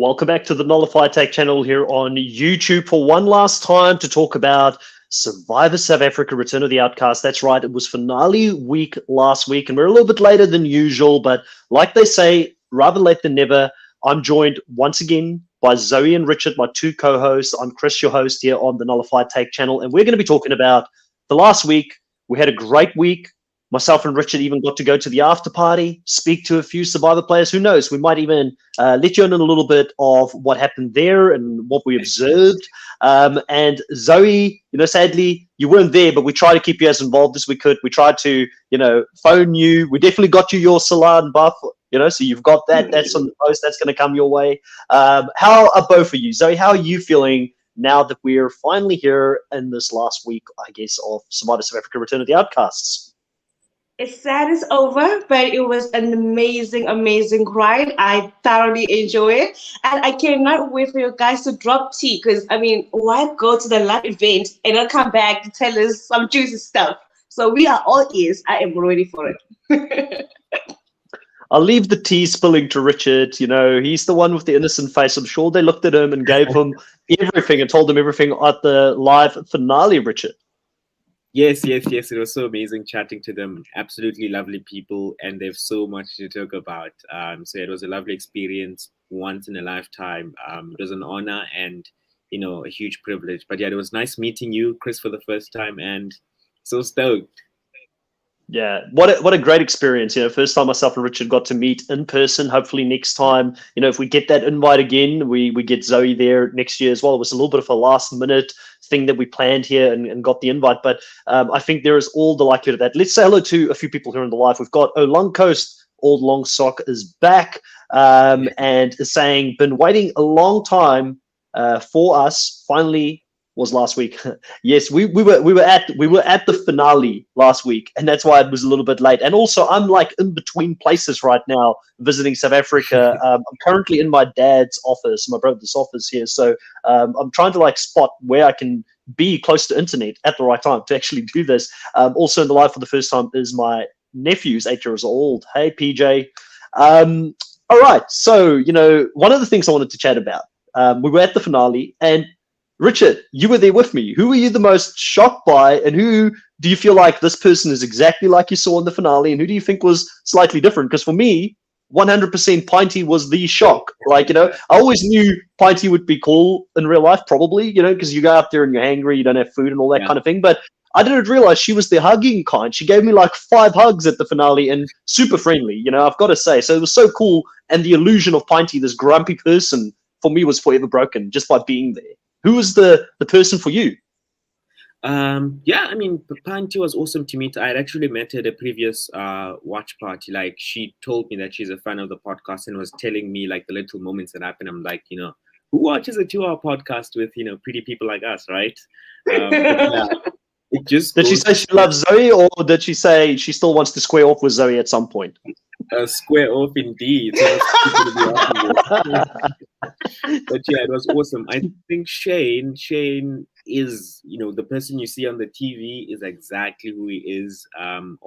Welcome back to the Nullified Tech channel here on YouTube for one last time to talk about Survivor South Africa Return of the Outcasts. That's right, it was finale week last week, and we're a little bit later than usual, but like they say, rather late than never. I'm joined once again by Zoe and Richard, my two co-hosts. I'm Chris, your host here on the Nullified Tech channel, and we're going to be talking about the last week. We had a great week. Myself and Richard even got to go to the after party, speak to a few Survivor players. Who knows? We might even let you in a little bit of what happened there and what we observed. And Zoe, sadly, you weren't there, but we tried to keep you as involved as we could. We tried to, phone you. We definitely got you your salon buff, so you've got that. That's on the post. That's going to come your way. How are both of you? Zoe, how are you feeling now that we're finally here in this last week, I guess, of Survivor South Africa Return of the Outcasts? It's sad it's over, but it was an amazing, amazing ride. I thoroughly enjoy it. And I cannot wait for you guys to drop tea because, why go to the live event and not come back to tell us some juicy stuff? So we are all ears. I am ready for it. I'll leave the tea spilling to Richard. He's the one with the innocent face. I'm sure they looked at him and gave him everything and told him everything at the live finale, Richard. Yes. It was so amazing chatting to them. Absolutely lovely people, and they have so much to talk about. So it was a lovely experience, once in a lifetime. It was an honor and, a huge privilege. But yeah, it was nice meeting you, Chris, for the first time, and so stoked. Yeah, what a great experience. First time myself and Richard got to meet in person. Hopefully next time, if we get that invite again, we get Zoe there next year as well. It was a little bit of a last minute thing that we planned here and got the invite. But I think there is all the likelihood of that. Let's say hello to a few people here in the live. We've got Long Coast, Old Long Sock is back and is saying, been waiting a long time for us. Finally was last week. Yes, we were at the finale last week, and that's why it was a little bit late. And also, I'm like in between places right now, visiting South Africa. I'm currently in my dad's office, my brother's office here. So I'm trying to spot where I can be close to internet at the right time to actually do this. Also in the live for the first time is my nephew's 8 years old. Hey, PJ. All right. So one of the things I wanted to chat about. We were at the finale, and Richard, you were there with me. Who were you the most shocked by, and who do you feel like this person is exactly like you saw in the finale, and who do you think was slightly different? Because for me, 100% Pinty was the shock. I always knew Pinty would be cool in real life, probably, because you go out there and you're hangry, you don't have food and all that kind of thing. But I didn't realize she was the hugging kind. She gave me 5 hugs at the finale and super friendly, I've got to say. So it was so cool. And the illusion of Pinty, this grumpy person, for me was forever broken just by being there. Who was the person for you? Pinty was awesome to meet. I had actually met her at a previous watch party. She told me that she's a fan of the podcast and was telling me the little moments that happen. I'm like, who watches a 2-hour podcast with, pretty people like us, right? It just did she say she loves Zoe, or did she say she still wants to square off with Zoe at some point? Square off indeed. But yeah, it was awesome. I think Shane is, the person you see on the TV is exactly who he is on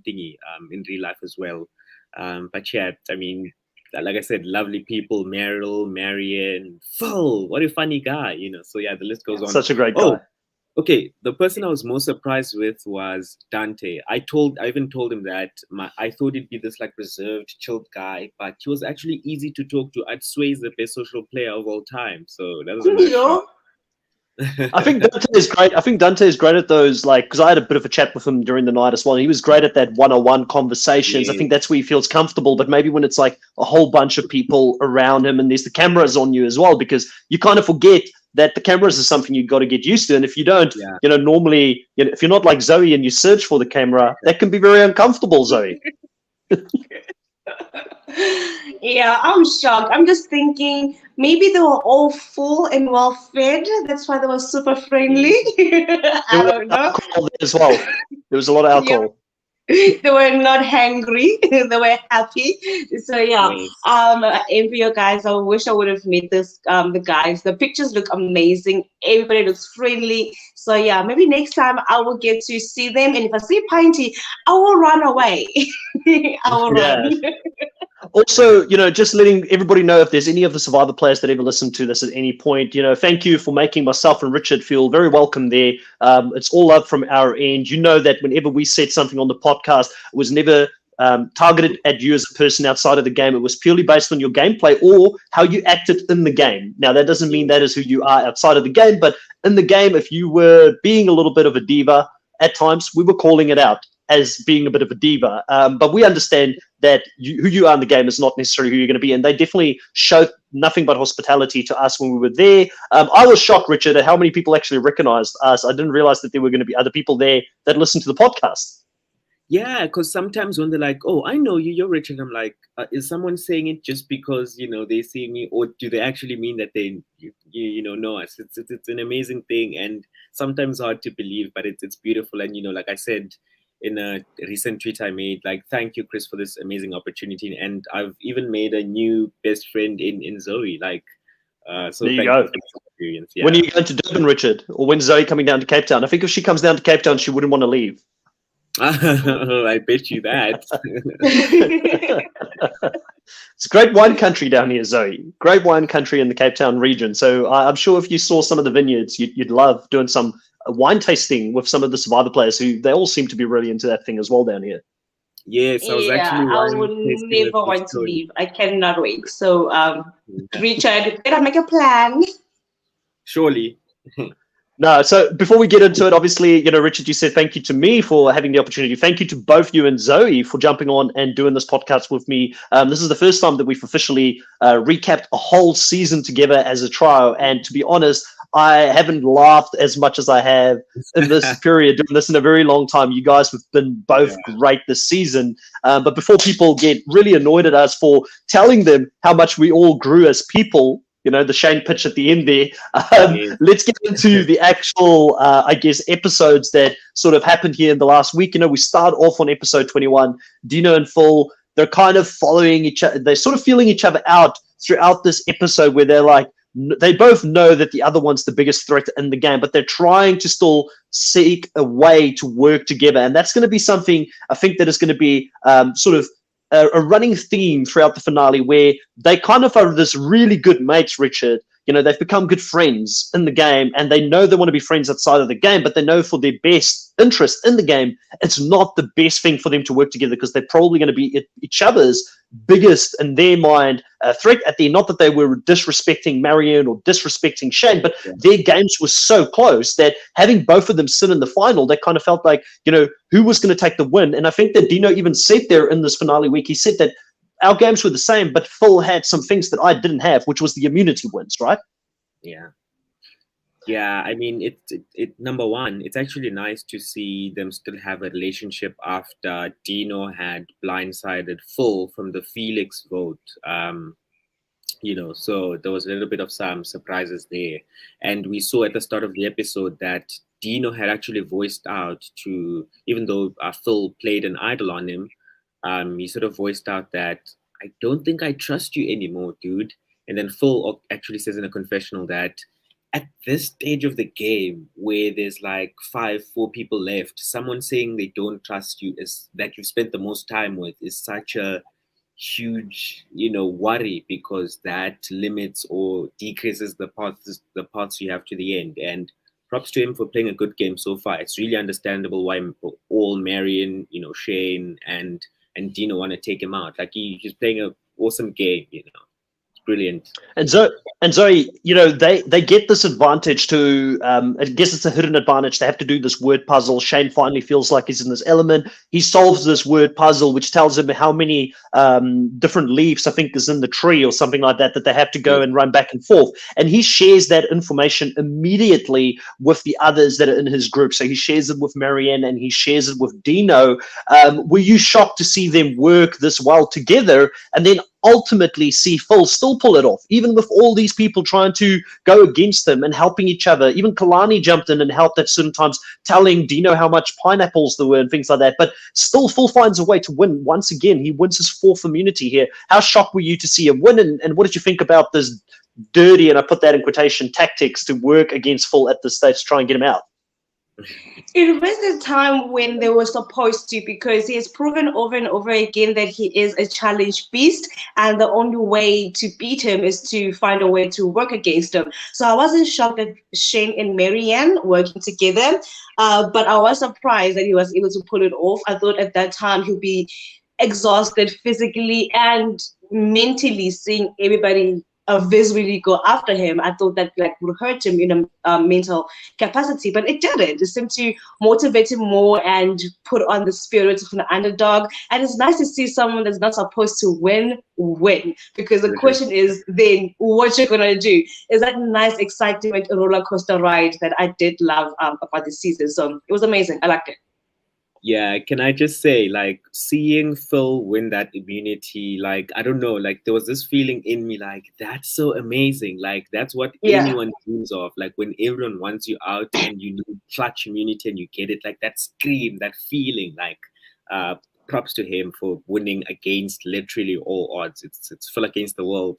Thingy in real life as well. But yeah, like I said, lovely people, Meryl, Marianne, Phil, what a funny guy, So yeah, the list goes on. Such a great guy. Okay, the person I was most surprised with was Dante. I even told him that I thought he'd be this reserved, chilled guy, but he was actually easy to talk to. I'd say he's the best social player of all time. So that was a nice shock. I think Dante is great. I think Dante is great at those, because I had a bit of a chat with him during the night as well. He was great at that one-on-one conversations. Yeah. I think that's where he feels comfortable. But maybe when it's a whole bunch of people around him and there's the cameras on you as well, because you kind of forget that the cameras is something you've got to get used to. And if you don't, normally, if you're not like Zoe and you search for the camera, that can be very uncomfortable, Zoe. Yeah, I'm shocked. I'm just thinking maybe they were all full and well fed. That's why they were super friendly. I don't know. Alcohol as well. There was a lot of alcohol. Yeah. They were not hungry. They were happy. So yeah, envy you guys. I wish I would have met the guys. The pictures look amazing. Everybody looks friendly. So yeah, maybe next time I will get to see them. And if I see Pinty, I will run away. I will run. Also, just letting everybody know if there's any of the Survivor players that ever listen to this at any point, thank you for making myself and Richard feel very welcome there. It's all up from our end. You know that whenever we said something on the podcast, it was never targeted at you as a person outside of the game. It was purely based on your gameplay or how you acted in the game. Now, that doesn't mean that is who you are outside of the game, but in the game, if you were being a little bit of a diva at times, we were calling it out as being a bit of a diva. But we understand that who you are in the game is not necessarily who you're going to be. And they definitely showed nothing but hospitality to us when we were there. I was shocked, Richard, at how many people actually recognized us. I didn't realize that there were going to be other people there that listened to the podcast. Yeah, because sometimes when they're like, "Oh, I know you, you're Richard," I'm like, is someone saying it just because they see me, or do they actually mean that they know us? It's an amazing thing, and sometimes hard to believe, but it's beautiful. And like I said in a recent tweet I made, like, thank you, Chris, for this amazing opportunity, and I've even made a new best friend in Zoe. Like, so there you thank go. you for this experience. Yeah. When are you going to Durban, Richard, or when's Zoe coming down to Cape Town? I think if she comes down to Cape Town, she wouldn't want to leave. I bet you that. It's a great wine country down here, Zoe. Great wine country in the Cape Town region. So I'm sure if you saw some of the vineyards, you'd love doing some wine tasting with some of the Survivor players who they all seem to be really into that thing as well down here. Yes, I was actually. I would never want to leave. I cannot wait. So, Richard, better make a plan. Surely. No, so before we get into it, obviously, Richard, you said thank you to me for having the opportunity. Thank you to both you and Zoe for jumping on and doing this podcast with me. This is the first time that we've officially recapped a whole season together as a trio. And to be honest, I haven't laughed as much as I have in this period, doing this in a very long time. You guys have been both great this season. But before people get really annoyed at us for telling them how much we all grew as people, the Shane pitch at the end there. Let's get into the actual, episodes that sort of happened here in the last week. We start off on episode 21. Dino and Phil, they're kind of following each other. They're sort of feeling each other out throughout this episode where they're like, they both know that the other one's the biggest threat in the game, but they're trying to still seek a way to work together. And that's going to be something I think that is going to be sort of a running theme throughout the finale where they kind of are this really good mates, Richard. They've become good friends in the game and they know they want to be friends outside of the game, but they know for their best interest in the game, it's not the best thing for them to work together because they're probably going to be each other's biggest, in their mind, threat at the end. Not that they were disrespecting Marion or disrespecting Shane, but their games were so close that having both of them sit in the final, they kind of felt like, who was going to take the win. And I think that Dino even said there in this finale week, he said that our games were the same, but Phil had some things that I didn't have, which was the immunity wins, right? Yeah. Yeah, I mean, it number one, it's actually nice to see them still have a relationship after Dino had blindsided Phil from the Felix vote. So there was a little bit of some surprises there. And we saw at the start of the episode that Dino had actually voiced out to, even though Phil played an idol on him, he sort of voiced out that, I don't think I trust you anymore, dude. And then Phil actually says in a confessional that at this stage of the game where there's like 4 people left, someone saying they don't trust you is that you've spent the most time with is such a huge, worry, because that limits or decreases the paths you have to the end. And props to him for playing a good game so far. It's really understandable why all Marion, Shane and Dino want to take him out. Like he's playing an awesome game, Brilliant. And Zoe, they get this advantage to, I guess it's a hidden advantage. They have to do this word puzzle. Shane finally feels like he's in this element. He solves this word puzzle, which tells him how many different leaves, I think, is in the tree or something like that they have to go and run back and forth. And he shares that information immediately with the others that are in his group. So he shares it with Marianne and he shares it with Dino. Were you shocked to see them work this well together and then ultimately see Phil still pull it off, even with all these people trying to go against him and helping each other? Even Kalani jumped in and helped at certain times, telling Dino how much pineapples there were and things like that. But still, Phil finds a way to win. Once again, he wins his 4th immunity here. How shocked were you to see him win? And what did you think about this dirty, and I put that in quotation, tactics to work against Phil at this stage to try and get him out? It was the time when they were supposed to, because he has proven over and over again that he is a challenge beast, and the only way to beat him is to find a way to work against him. So I wasn't shocked that Shane and Marianne working together, but I was surprised that he was able to pull it off. I thought at that time he'd be exhausted physically and mentally, seeing everybody visually go after him. I thought that like would hurt him in a mental capacity, but it didn't. It seemed to motivate him more and put on the spirit of an underdog. And it's nice to see someone that's not supposed to win, because the question is then what you're gonna do. Is that nice excitement roller coaster ride that I did love about this season. So it was amazing. I liked it. Yeah, can I just say, like, seeing Phil win that immunity, like, I don't know, like, there was this feeling in me, like, that's so amazing. Like, that's what anyone dreams of. Like, when everyone wants you out and you need clutch immunity and you get it, like, that scream, that feeling, like, props to him for winning against literally all odds. It's Phil against the world.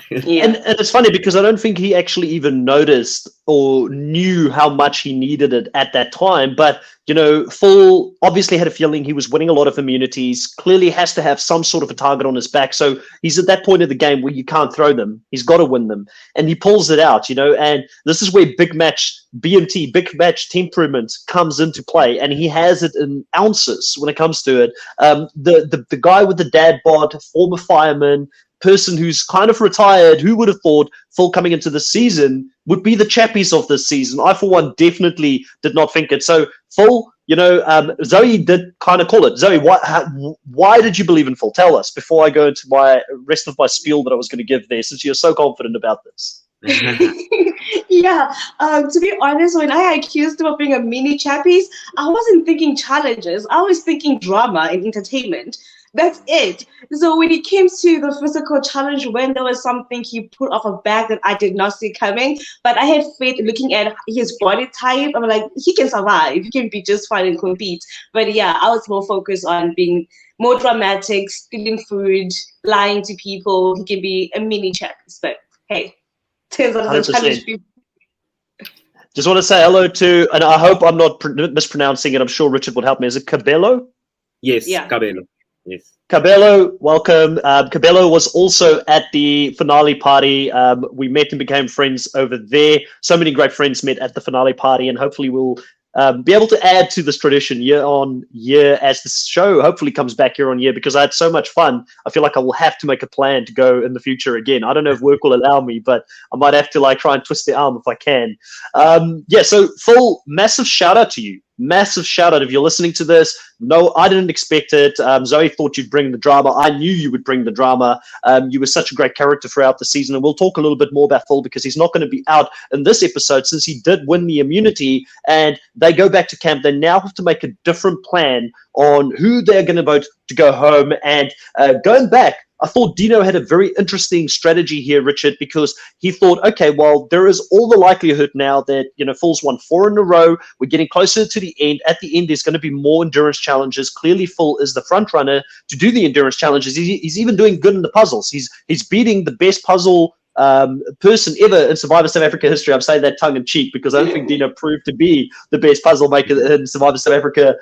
Yeah. And it's funny because I don't think he actually even noticed or knew how much he needed it at that time. But, you know, Phil obviously had a feeling he was winning a lot of immunities, clearly has to have some sort of a target on his back. So he's at that point of the game where you can't throw them. He's got to win them. And he pulls it out, you know, and this is where big match BMT, big match temperament comes into play. And he has it in ounces when it comes to it. The guy with the dad bod, former fireman, person who's kind of retired, who would have thought Phil coming into the season would be the chappies of this season? I, for one, definitely did not think it. So, Phil, you know, Zoe did kind of call it. Zoe, why did you believe in Phil? Tell us before I go into my rest of my spiel that I was going to give there, since you're so confident about this. Yeah, to be honest, when I accused him of being a mini chappies, I wasn't thinking challenges. I was thinking drama and entertainment. That's it. So when it came to the physical challenge, when there was something he put off a bag that I did not see coming, but I had faith looking at his body type. I'm like, he can survive. He can be just fine and compete. But yeah, I was more focused on being more dramatic, stealing food, lying to people. He can be a mini chappies. But hey, turns out it's a challenge. 100%. Just want to say hello to, and I hope I'm not mispronouncing it. I'm sure Richard would help me. Is it Cabello? Yes, Yeah. Cabello. Yes. Cabello, welcome. Cabello was also at the finale party. We met and became friends over there. So many great friends met at the finale party, and hopefully we'll be able to add to this tradition year on year as the show hopefully comes back year on year, because I had so much fun. I feel like I will have to make a plan to go in the future again. I don't know if work will allow me, but I might have to like try and twist the arm if I can. Yeah, so Phil, massive shout out to you. Massive shout out if you're listening to this. No, I didn't expect it. Zoe thought you'd bring the drama. I knew you would bring the drama. You were such a great character throughout the season. And we'll talk a little bit more about Phil because he's not going to be out in this episode since he did win the immunity and they go back to camp. They now have to make a different plan on who they're going to vote to go home. And going back, I thought Dino had a very interesting strategy here, Richard, because he thought, okay, well, there is all the likelihood now that, you know, Phil's won 4 in a row. We're getting closer to the end. At the end, there's going to be more endurance challenges. Clearly, Phil is the front runner to do the endurance challenges. He's even doing good in the puzzles. He's beating the best puzzle person ever in Survivor South Africa history. I'm saying that tongue in cheek because I don't think Dino proved to be the best puzzle maker in Survivor South Africa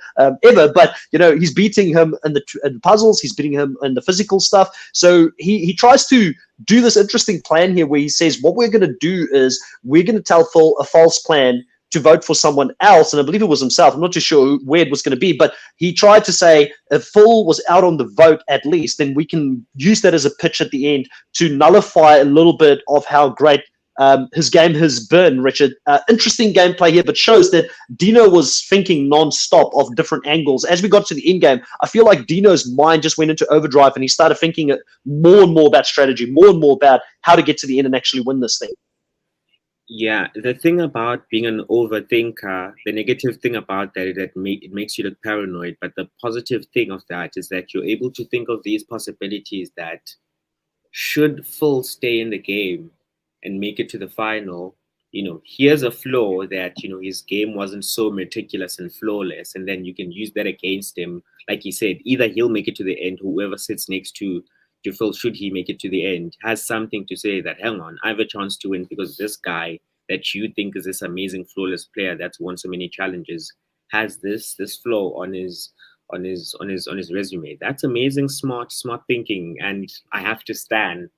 ever. But you know, he's beating him in the puzzles. He's beating him in the physical stuff. So he tries to do this interesting plan here where he says, what we're going to do is we're going to tell Phil a false plan to vote for someone else, and I believe it was himself. I'm not too sure where it was going to be, but he tried to say if Phil was out on the vote at least, then we can use that as a pitch at the end to nullify a little bit of how great his game has been, Richard. Interesting gameplay here, but shows that Dino was thinking non-stop of different angles. As we got to the end game, I feel like Dino's mind just went into overdrive and he started thinking more and more about strategy, more and more about how to get to the end and actually win this thing. Yeah, the thing about being an overthinker, the negative thing about that is that it makes you look paranoid. But the positive thing of that is that you're able to think of these possibilities that should Phil stay in the game and make it to the final, you know, here's a flaw that, you know, his game wasn't so meticulous and flawless. And then you can use that against him. Like he said, either he'll make it to the end, whoever sits next to Phil, should he make it to the end, has something to say that, hang on, I have a chance to win because this guy that you think is this amazing flawless player that's won so many challenges has this flaw on his resume. That's amazing, smart thinking, and I have to stand.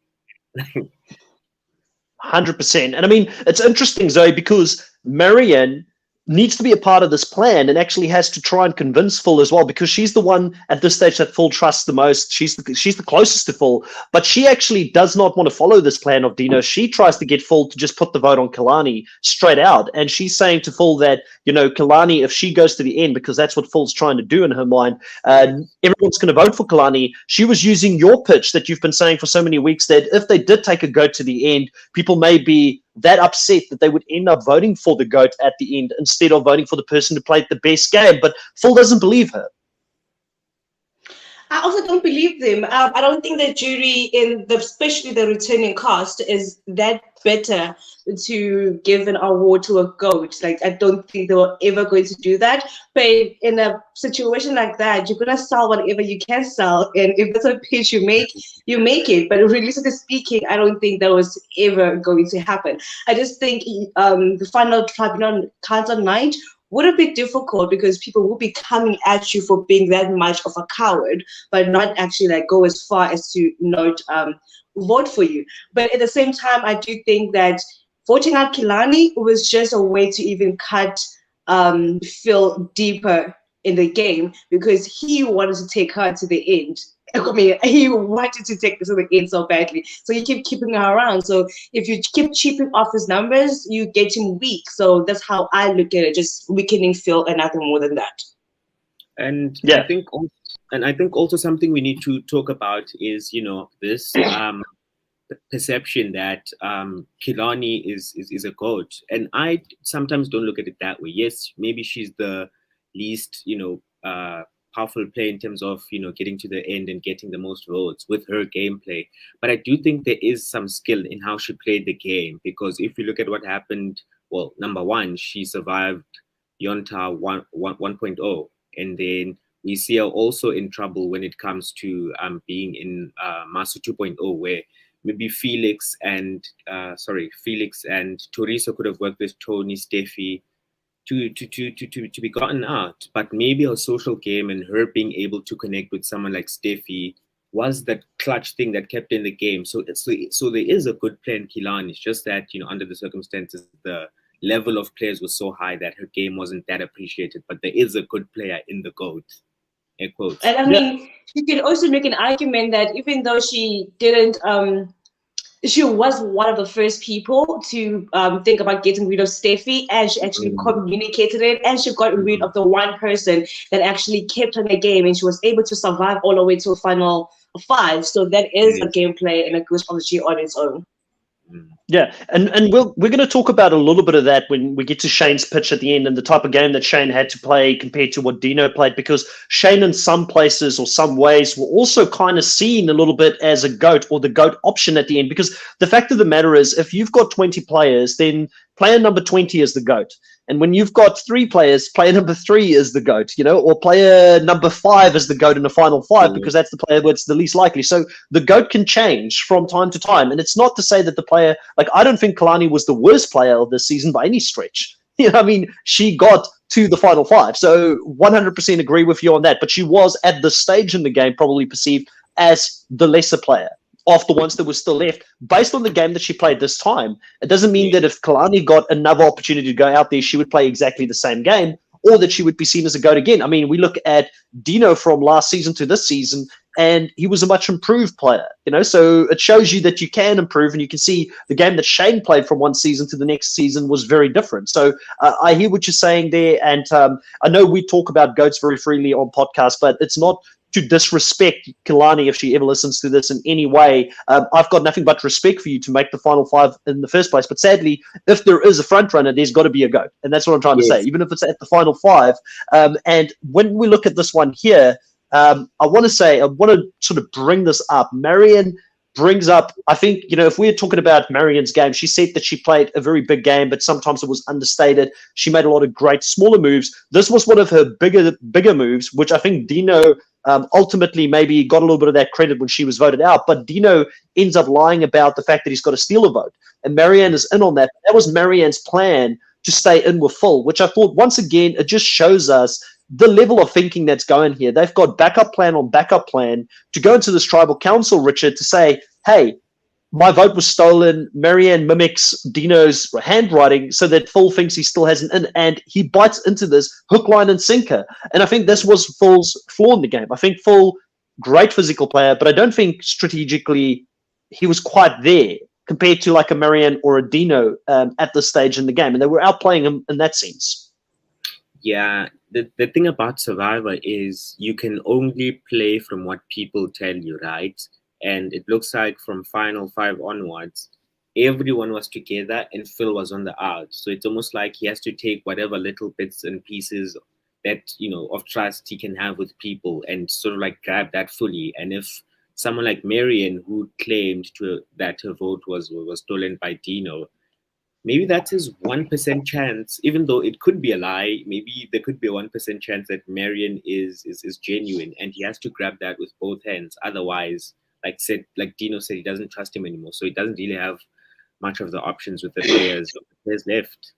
100%. And I mean, it's interesting, Zoe, because Marianne needs to be a part of this plan and actually has to try and convince Phil as well, because she's the one at this stage that Phil trusts the most. She's the closest to Phil, but she actually does not want to follow this plan of Dino. She tries to get Phil to just put the vote on Kalani straight out. And she's saying to Phil that, Kalani, if she goes to the end, because that's what Phil's trying to do in her mind, everyone's going to vote for Kalani. She was using your pitch that you've been saying for so many weeks, that if they did take a goat to the end, people may be that upset that they would end up voting for the GOAT at the end instead of voting for the person who played the best game. But Phil doesn't believe her. I also don't believe them. I don't think the jury, especially the returning cast, is that better to give an award to a GOAT. Like, I don't think they were ever going to do that. But in a situation like that, you're going to sell whatever you can sell. And if that's a pitch you make it. But realistically speaking, I don't think that was ever going to happen. I just think the final tribunal council night would have been difficult because people will be coming at you for being that much of a coward, but not actually go as far as to not vote for you. But at the same time, I do think that voting out Kilani was just a way to even cut Phil deeper in the game, because he wanted to take her to the end. I mean, he wanted to take this to the end so badly. So you keep keeping her around. So if you keep chipping off his numbers, you get him weak. So that's how I look at it, just weakening Phil and nothing more than that. And yeah. I think also something we need to talk about is, this perception that Kilani is a GOAT. And I sometimes don't look at it that way. Yes, maybe she's the least, powerful player in terms of getting to the end and getting the most votes with her gameplay, but I do think there is some skill in how she played the game, because if you look at what happened, well, number one, she survived Yonta 1.0, and then we see her also in trouble when it comes to being in Masu 2.0, where maybe Felix and Toriso could have worked with Tony, Steffi, to be gotten out, but maybe her social game and her being able to connect with someone like Steffi was that clutch thing that kept in the game. So there is a good player in Kilani. It's just that under the circumstances, the level of players was so high that her game wasn't that appreciated. But there is a good player in the GOAT. Air quotes. And I mean, you can also make an argument that even though she didn't. She was one of the first people to think about getting rid of Steffi, and she actually communicated it, and she got rid of the one person that actually kept her in the game, and she was able to survive all the way to a final 5. So that is a gameplay and a good strategy on its own. Yeah, and we're going to talk about a little bit of that when we get to Shane's pitch at the end and the type of game that Shane had to play compared to what Dino played, because Shane in some places or some ways were also kind of seen a little bit as a GOAT or the GOAT option at the end, because the fact of the matter is, if you've got 20 players, then player number 20 is the GOAT. And when you've got 3 players, player number 3 is the GOAT, or player number 5 is the GOAT in the final 5, because that's the player that's the least likely. So the GOAT can change from time to time. And it's not to say that the player, I don't think Kalani was the worst player of this season by any stretch. I mean, she got to the final 5. So 100% agree with you on that. But she was at this stage in the game probably perceived as the lesser player of the ones that were still left, based on the game that she played this time. It doesn't mean that if Kalani got another opportunity to go out there, she would play exactly the same game, or that she would be seen as a GOAT again. I mean, we look at Dino from last season to this season, and he was a much improved player, so it shows you that you can improve, and you can see the game that Shane played from one season to the next season was very different. So I hear what you're saying there, and I know we talk about GOATs very freely on podcasts, but it's not to disrespect Kalani if she ever listens to this in any way. I've got nothing but respect for you to make the final 5 in the first place. But sadly, if there is a front runner, there's got to be a GOAT. And that's what I'm trying to say, even if it's at the final 5. And when we look at this one here, I want to sort of bring this up. Marianne brings up, I think, if we're talking about Marianne's game, she said that she played a very big game, but sometimes it was understated. She made a lot of great smaller moves. This was one of her bigger moves, which I think Dino ultimately maybe got a little bit of that credit when she was voted out. But Dino ends up lying about the fact that he's got to steal a vote. And Marianne is in on that. That was Marianne's plan to stay in with Phil, which I thought, once again, it just shows us the level of thinking that's going here. They've got backup plan on backup plan to go into this tribal council, Richard, to say, hey, my vote was stolen. Marianne mimics Dino's handwriting so that Phil thinks he still has an in, and he bites into this hook, line, and sinker. And I think this was Phil's flaw in the game. I think Phil, great physical player, but I don't think strategically he was quite there compared to like a Marianne or a Dino at this stage in the game. And they were outplaying him in that sense. Yeah, the thing about Survivor is you can only play from what people tell you, right? And it looks like from Final 5 onwards, everyone was together and Phil was on the out. So it's almost like he has to take whatever little bits and pieces that, of trust he can have with people and sort of like grab that fully. And if someone like Marianne, who claimed that her vote was stolen by Dino, maybe that's his 1% chance, even though it could be a lie. Maybe there could be a 1% chance that Marianne is genuine, and he has to grab that with both hands. Otherwise, like Dino said, he doesn't trust him anymore. So he doesn't really have much of the options with the players left.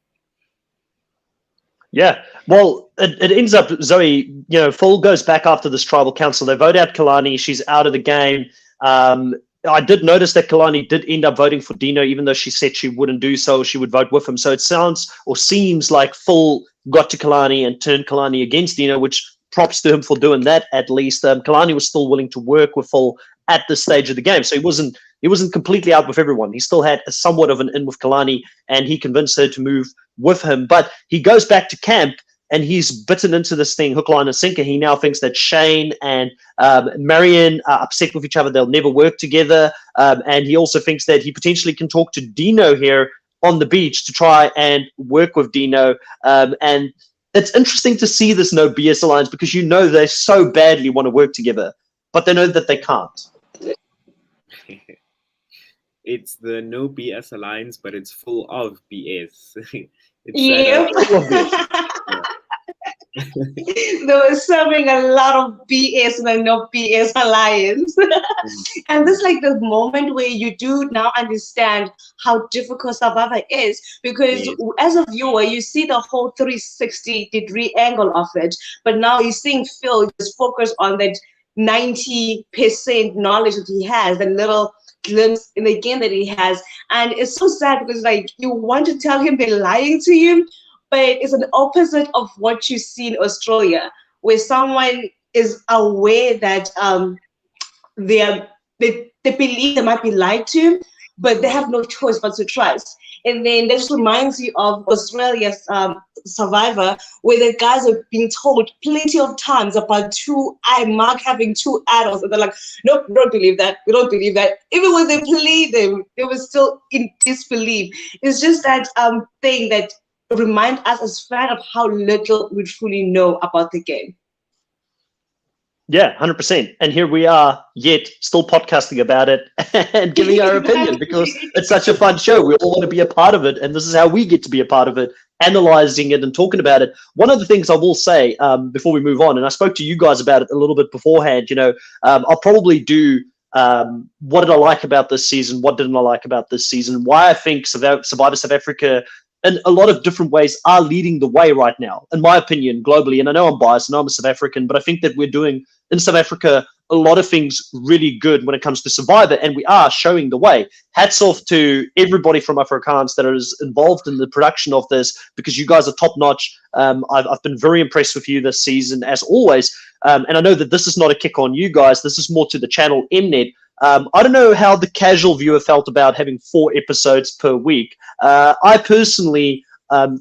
Yeah, well, it ends up, Zoe, Phil goes back after this tribal council. They vote out Kalani. She's out of the game. I did notice that Kalani did end up voting for Dino, even though she said she wouldn't do so. She would vote with him. So it sounds or seems like Phil got to Kalani and turned Kalani against Dino, which props to him for doing that at least. Kalani was still willing to work with Phil at this stage of the game. So he wasn't completely out with everyone. He still had a somewhat of an in with Kalani, and he convinced her to move with him. But he goes back to camp, and he's bitten into this thing, hook, line, and sinker. He now thinks that Shane and Marianne are upset with each other. They'll never work together. And he also thinks that he potentially can talk to Dino here on the beach to try and work with Dino. And it's interesting to see this no BS alliance, because they so badly want to work together, but they know that they can't. It's the no BS alliance, but it's full of BS. Yeah. They were serving a lot of BS in a no BS alliance. And this is like the moment where you do now understand how difficult Survivor is, because as a viewer, you see the whole 360-degree angle of it, but now you're seeing Phil just focus on that 90% knowledge that he has, the little glimpse in the game that he has. And it's so sad because like you want to tell him they're lying to you, but it's an opposite of what you see in Australia, where someone is aware that they believe they might be lied to, but they have no choice but to trust. And then that just reminds you of Australia's Survivor, where the guys are being told plenty of times about Mark having 2 adults, and they're like, nope, we don't believe that. We don't believe that. Even when they played them, they were still in disbelief. It's just that thing that reminds us as fans of how little we truly know about the game. Yeah, 100%. And here we are, yet still podcasting about it and giving our opinion, because it's such a fun show. We all want to be a part of it, and this is how we get to be a part of it, analyzing it and talking about it. One of the things I will say before we move on, and I spoke to you guys about it a little bit beforehand, I'll probably do what did I like about this season, what didn't I like about this season, why I think Survivor South Africa in a lot of different ways are leading the way right now, in my opinion, globally. And I know I'm biased, and I'm a South African, but I think that we're doing in South Africa a lot of things really good when it comes to Survivor, and we are showing the way. Hats off to everybody from Afrikaans that is involved in the production of this, because you guys are top notch. I've been very impressed with you this season, as always. And I know that this is not a kick on you guys. This is more to the channel Mnet. I don't know how the casual viewer felt about having 4 episodes per week. I personally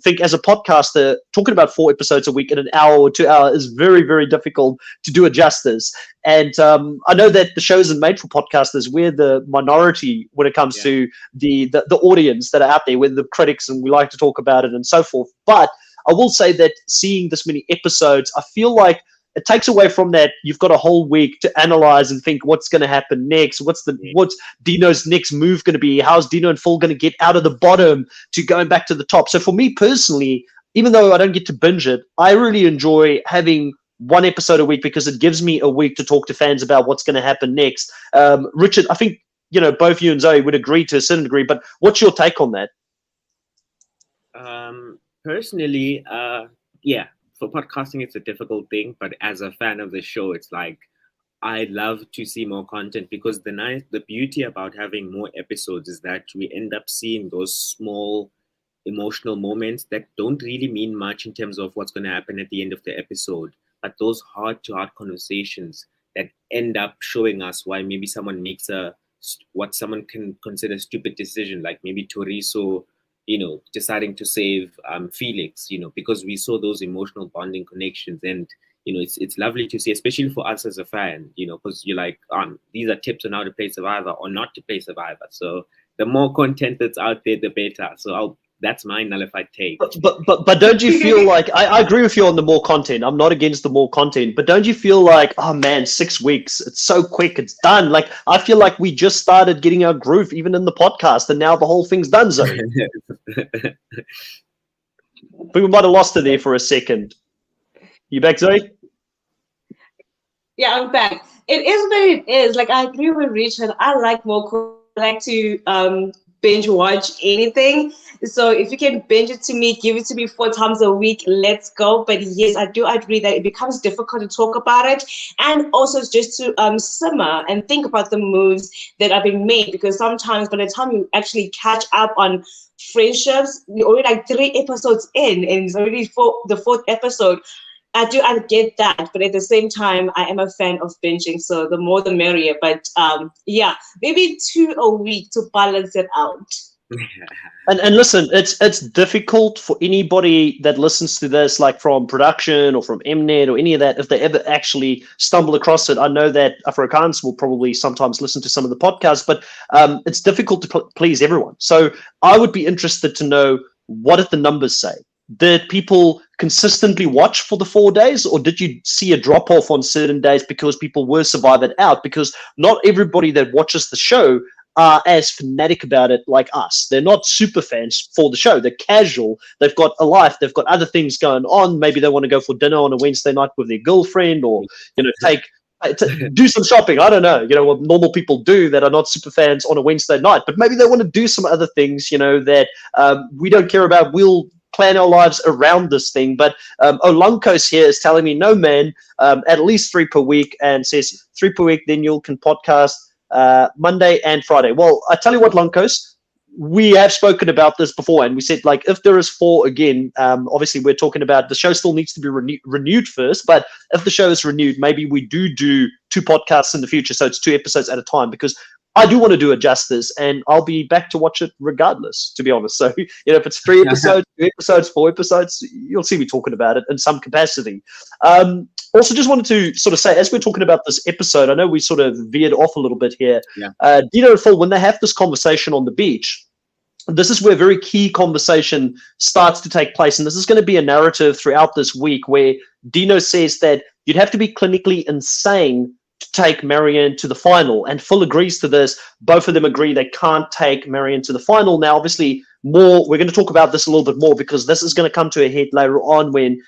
think, as a podcaster, talking about 4 episodes a week in an hour or 2 hours is very, very difficult to do it justice. And I know that the show isn't made for podcasters. We're the minority when it comes to the audience that are out there. We're the critics, and we like to talk about it and so forth. But I will say that seeing this many episodes, I feel like it takes away from that. You've got a whole week to analyze and think what's going to happen next. What's Dino's next move going to be? How's Dino and Phil going to get out of the bottom to going back to the top? So for me personally, even though I don't get to binge it, I really enjoy having one episode a week because it gives me a week to talk to fans about what's going to happen next. Richard, I think, both you and Zoe would agree to a certain degree, but what's your take on that? Personally, for podcasting, it's a difficult thing, but as a fan of the show, it's like, I love to see more content, because the beauty about having more episodes is that we end up seeing those small emotional moments that don't really mean much in terms of what's going to happen at the end of the episode, but those heart-to-heart conversations that end up showing us why maybe someone makes what someone can consider a stupid decision, like maybe Toriso, deciding to save Felix, because we saw those emotional bonding connections. And it's lovely to see, especially for us as a fan, because you're like, these are tips on how to play Survivor or not to play Survivor. So the more content that's out there, the better. So that's my nullified take. But don't you feel like, I agree with you on the more content. I'm not against the more content, but don't you feel like, oh man, 6 weeks, it's so quick, it's done. Like, I feel like we just started getting our groove even in the podcast, and now the whole thing's done, Zoe. But we might have lost it there for a second. You back, Zoe? Yeah, I'm back. It is what it is. Like, I agree with Richard. I like I like to binge watch anything. So if you can binge it to me, give it to me 4 times a week, let's go. But yes, I do agree that it becomes difficult to talk about it, and also just to simmer and think about the moves that have been made, because sometimes by the time you actually catch up on friendships, you're already like 3 episodes in, and it's already the 4th episode. I get that, but at the same time, I am a fan of binging, so the more the merrier. But maybe 2 a week to balance it out. And listen, it's difficult for anybody that listens to this, like from production or from Mnet or any of that, if they ever actually stumble across it. I know that Afrikaans will probably sometimes listen to some of the podcasts, but it's difficult to please everyone. So I would be interested to know, what did the numbers say? Did people consistently watch for the 4 days, or did you see a drop off on certain days because people were surviving out? Because not everybody that watches the show are as fanatic about it like us. They're not super fans for the show. They're casual. They've got a life. They've got other things going on. Maybe they want to go for dinner on a Wednesday night with their girlfriend, or do some shopping. I don't know, what normal people do that are not super fans on a Wednesday night. But maybe they want to do some other things, that we don't care about. We'll plan our lives around this thing. But Olankos here is telling me, no man, at least 3 per week, and says 3 per week, then you can podcast Monday and Friday. Well, I tell you what, Lankos, we have spoken about this before, and we said, like, if there is 4 again, obviously we're talking about the show still needs to be renewed first, but if the show is renewed, maybe we do 2 podcasts in the future, so it's 2 episodes at a time, because I do want to do it justice, and I'll be back to watch it regardless, to be honest. So, if it's 3 episodes, 2 episodes, 4 episodes, you'll see me talking about it in some capacity. Also, just wanted to sort of say, as we're talking about this episode, I know we sort of veered off a little bit here. Yeah. Dino and Phil, when they have this conversation on the beach, this is where a very key conversation starts to take place. And this is going to be a narrative throughout this week where Dino says that you'd have to be clinically insane to take Marianne to the final. And Phil agrees to this. Both of them agree they can't take Marianne to the final. Now, obviously, we're going to talk about this a little bit more, because this is going to come to a head later on when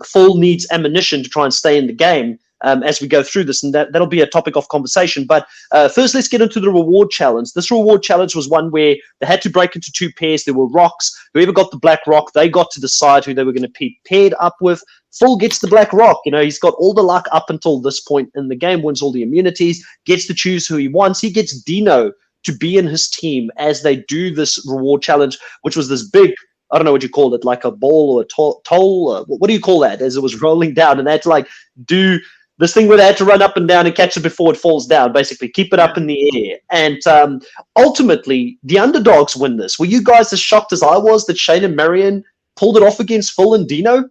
Phil needs ammunition to try and stay in the game as we go through this, and that'll be a topic of conversation. But first, let's get into the reward challenge. This reward challenge was one where they had to break into 2 pairs. There were rocks. Whoever got the black rock, they got to decide who they were going to be paired up with. Phil gets the black rock. He's got all the luck up until this point in the game, wins all the immunities, gets to choose who he wants. He gets Dino to be in his team as they do this reward challenge, which was this big, I don't know what you call it, like a ball or a toll. What do you call that? As it was rolling down, and they had to do this thing where they had to run up and down and catch it before it falls down, basically keep it up in the air. And ultimately, the underdogs win this. Were you guys as shocked as I was that Shane and Marianne pulled it off against Phil and Dino?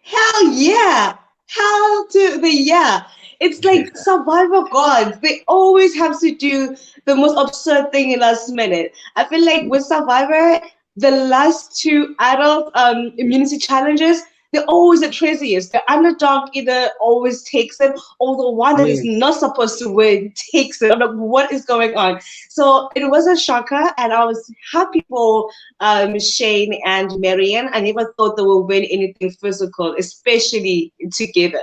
Hell yeah. Hell to the yeah. It's like Survivor gods. They always have to do the most absurd thing in last minute. I feel like with Survivor, the last 2 adult immunity challenges, they're always the craziest. The underdog either always takes it, or the one that is not supposed to win takes it. I'm like, what is going on? So it was a shocker, and I was happy for Shane and Marianne. I never thought they would win anything physical, especially together.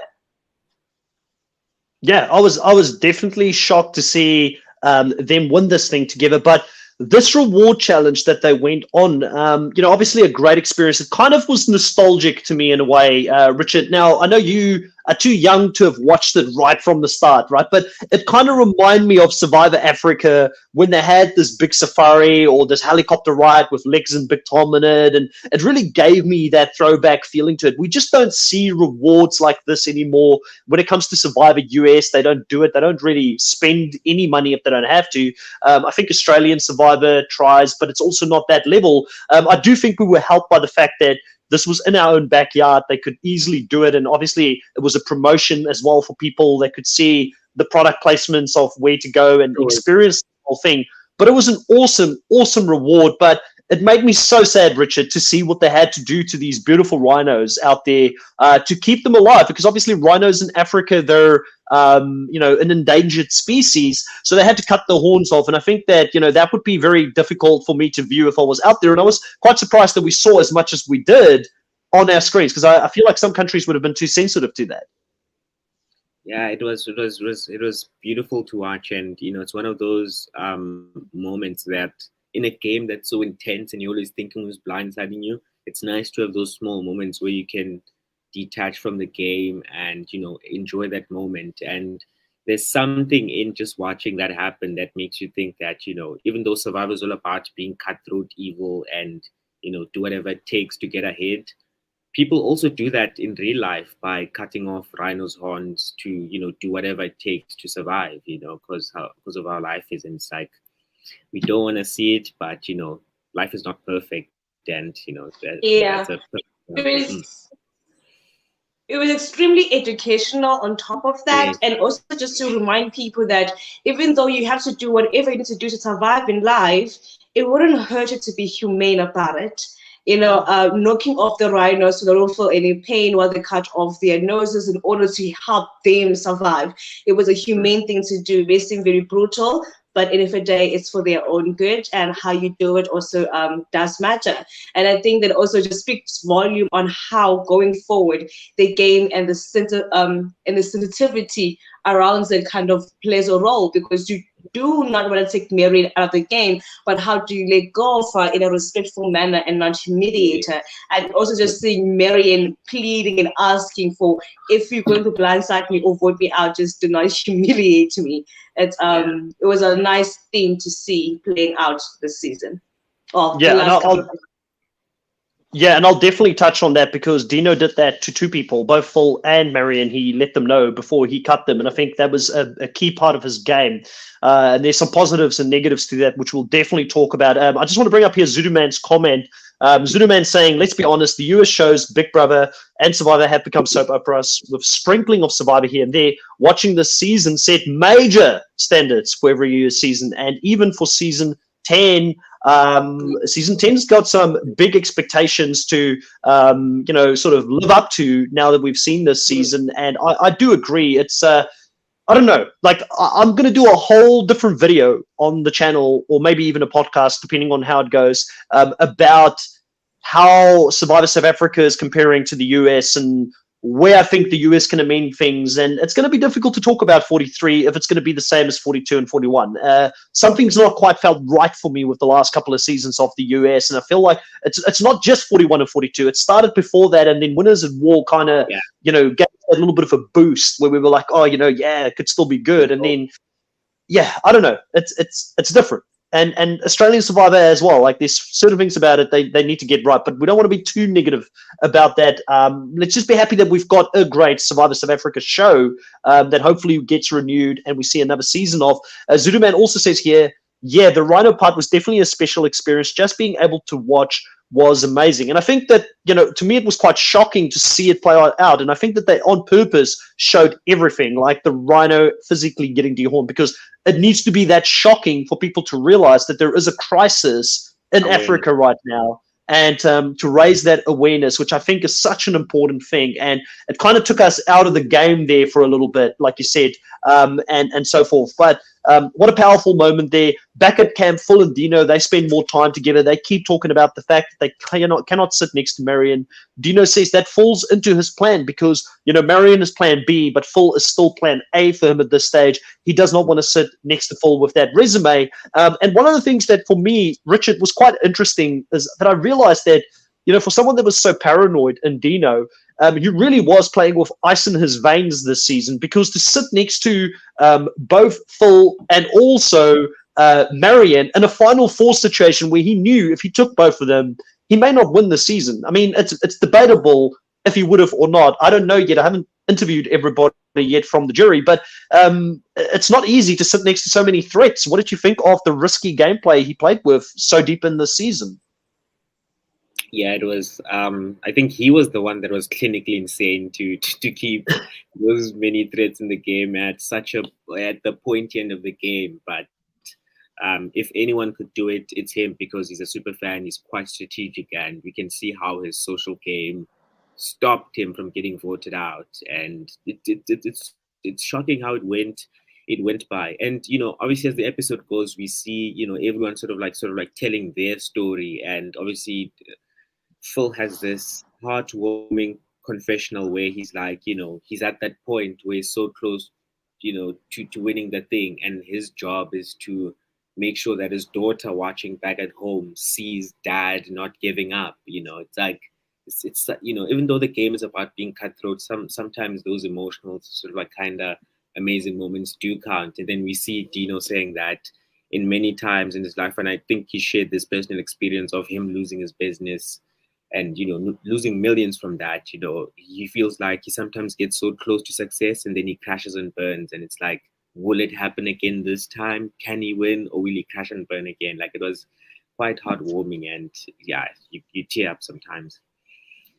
Yeah, I was definitely shocked to see them win this thing together. But this reward challenge that they went on, obviously a great experience. It kind of was nostalgic to me in a way, Richard. Now, I know you are too young to have watched it right from the start, right? But it kind of reminded me of Survivor Africa when they had this big safari or this helicopter ride with Lex and Big Tom in it. And it really gave me that throwback feeling to it. We just don't see rewards like this anymore. When it comes to Survivor US, they don't do it. They don't really spend any money if they don't have to. I think Australian Survivor tries, but it's also not that level. I do think we were helped by the fact that this was in our own backyard. They could easily do it. And obviously it was a promotion as well for people. They could see the product placements of where to go and experience the whole thing. But it was an awesome, awesome reward. But it made me so sad, Richard, to see what they had to do to these beautiful rhinos out there to keep them alive. Because obviously rhinos in Africa, they're an endangered species. So they had to cut the horns off. And I think that, that would be very difficult for me to view if I was out there. And I was quite surprised that we saw as much as we did on our screens, because I feel like some countries would have been too sensitive to that. Yeah, it was beautiful to watch. And, it's one of those moments that in a game that's so intense and you're always thinking who's blindsiding you, it's nice to have those small moments where you can detach from the game and enjoy that moment. And there's something in just watching that happen that makes you think that even though Survivor is all about being cutthroat evil and do whatever it takes to get ahead, people also do that in real life by cutting off rhinos' horns to do whatever it takes to survive, because of our life is. And it's like, we don't want to see it, but life is not perfect. And it was extremely educational on top of that. And also just to remind people that even though you have to do whatever you need to do to survive in life, it wouldn't hurt you to be humane about it. Knocking off the rhinos so they don't feel any pain while they cut off their noses in order to help them survive. It was a humane thing to do. They seem very brutal, but at the end of the day, it's for their own good, and how you do it also does matter. And I think that also just speaks volume on how going forward the game and the sensitivity around it kind of plays a role, because you do not want to take Marianne out of the game, but how do you let go of her in a respectful manner and not humiliate her? And also just seeing Marianne pleading and asking for, if you're going to blindside me or vote me out, just do not humiliate me. It was a nice thing to see playing out this season. And I'll definitely touch on that, because Dino did that to two people, both Phil and Marianne. He let them know before he cut them. And I think that was a key part of his game. And there's some positives and negatives to that, which we'll definitely talk about. I just want to bring up here Zuduman's comment. Zuduman saying, let's be honest, the US shows Big Brother and Survivor have become soap operas with sprinkling of Survivor here and there. Watching this season set major standards for every US season, and even for season 10. Season 10's got some big expectations to, sort of live up to now that we've seen this season. And I do agree. It's, I don't know, like I'm going to do a whole different video on the channel, or maybe even a podcast, depending on how it goes, about how Survivor South Africa is comparing to the US and where I think the US can amend things. And it's going to be difficult to talk about 43 if it's going to be the same as 42 and 41. Something's not quite felt right for me with the last couple of seasons of the US. And I feel like it's not just 41 and 42. It started before that. And then Winners at War kind of, gave a little bit of a boost where we were like, oh, it could still be good. And then, I don't know. It's different. And Australian Survivor as well. Like, there's certain things about it they need to get right, but we don't want to be too negative about that. Let's just be happy that we've got a great Survivor South Africa show that hopefully gets renewed and we see another season of. Zuduman also says here, the Rhino part was definitely a special experience. Just being able to watch was amazing. And I think that, to me, it was quite shocking to see it play out. And I think that they on purpose showed everything, like the Rhino physically getting dehorned, because it needs to be that shocking for people to realize that there is a crisis in Africa right now. and to raise that awareness, which I think is such an important thing. And it kind of took us out of the game there for a little bit, like you said, and so forth. But what a powerful moment there. Back at camp, Phil and Dino, they spend more time together. They keep talking about the fact that they cannot sit next to Marion. Dino says that falls into his plan because, Marion is plan B, but Phil is still plan A for him at this stage. He does not want to sit next to Phil with that resume. And one of the things that for me, Richard, was quite interesting is that I realized that, for someone that was so paranoid in Dino, he really was playing with ice in his veins this season, because to sit next to both Phil and also Marion in a Final Four situation where he knew if he took both of them, he may not win the season. I mean, it's debatable if he would have or not. I don't know yet. I haven't interviewed everybody yet from the jury, but it's not easy to sit next to so many threats. What did you think of the risky gameplay he played with so deep in the season? Yeah, it was. I think he was the one that was clinically insane to keep those many threats in the game at the pointy end of the game. But if anyone could do it, it's him, because he's a super fan. He's quite strategic, and we can see how his social game stopped him from getting voted out. And it's shocking how it went. It went by, and obviously as the episode goes, we see everyone sort of like telling their story, and obviously Phil has this heartwarming confessional where he's like, he's at that point where he's so close, to winning the thing, and his job is to make sure that his daughter watching back at home sees dad not giving up. It's like it's even though the game is about being cutthroat, sometimes those emotional sort of like kind of amazing moments do count. And then we see Dino saying that in many times in his life, and I think he shared this personal experience of him losing his business and losing millions from that. He feels like he sometimes gets so close to success and then he crashes and burns, and it's like, will it happen again this time? Can he win, or will he crash and burn again? Like, it was quite heartwarming, and yeah, you tear up sometimes.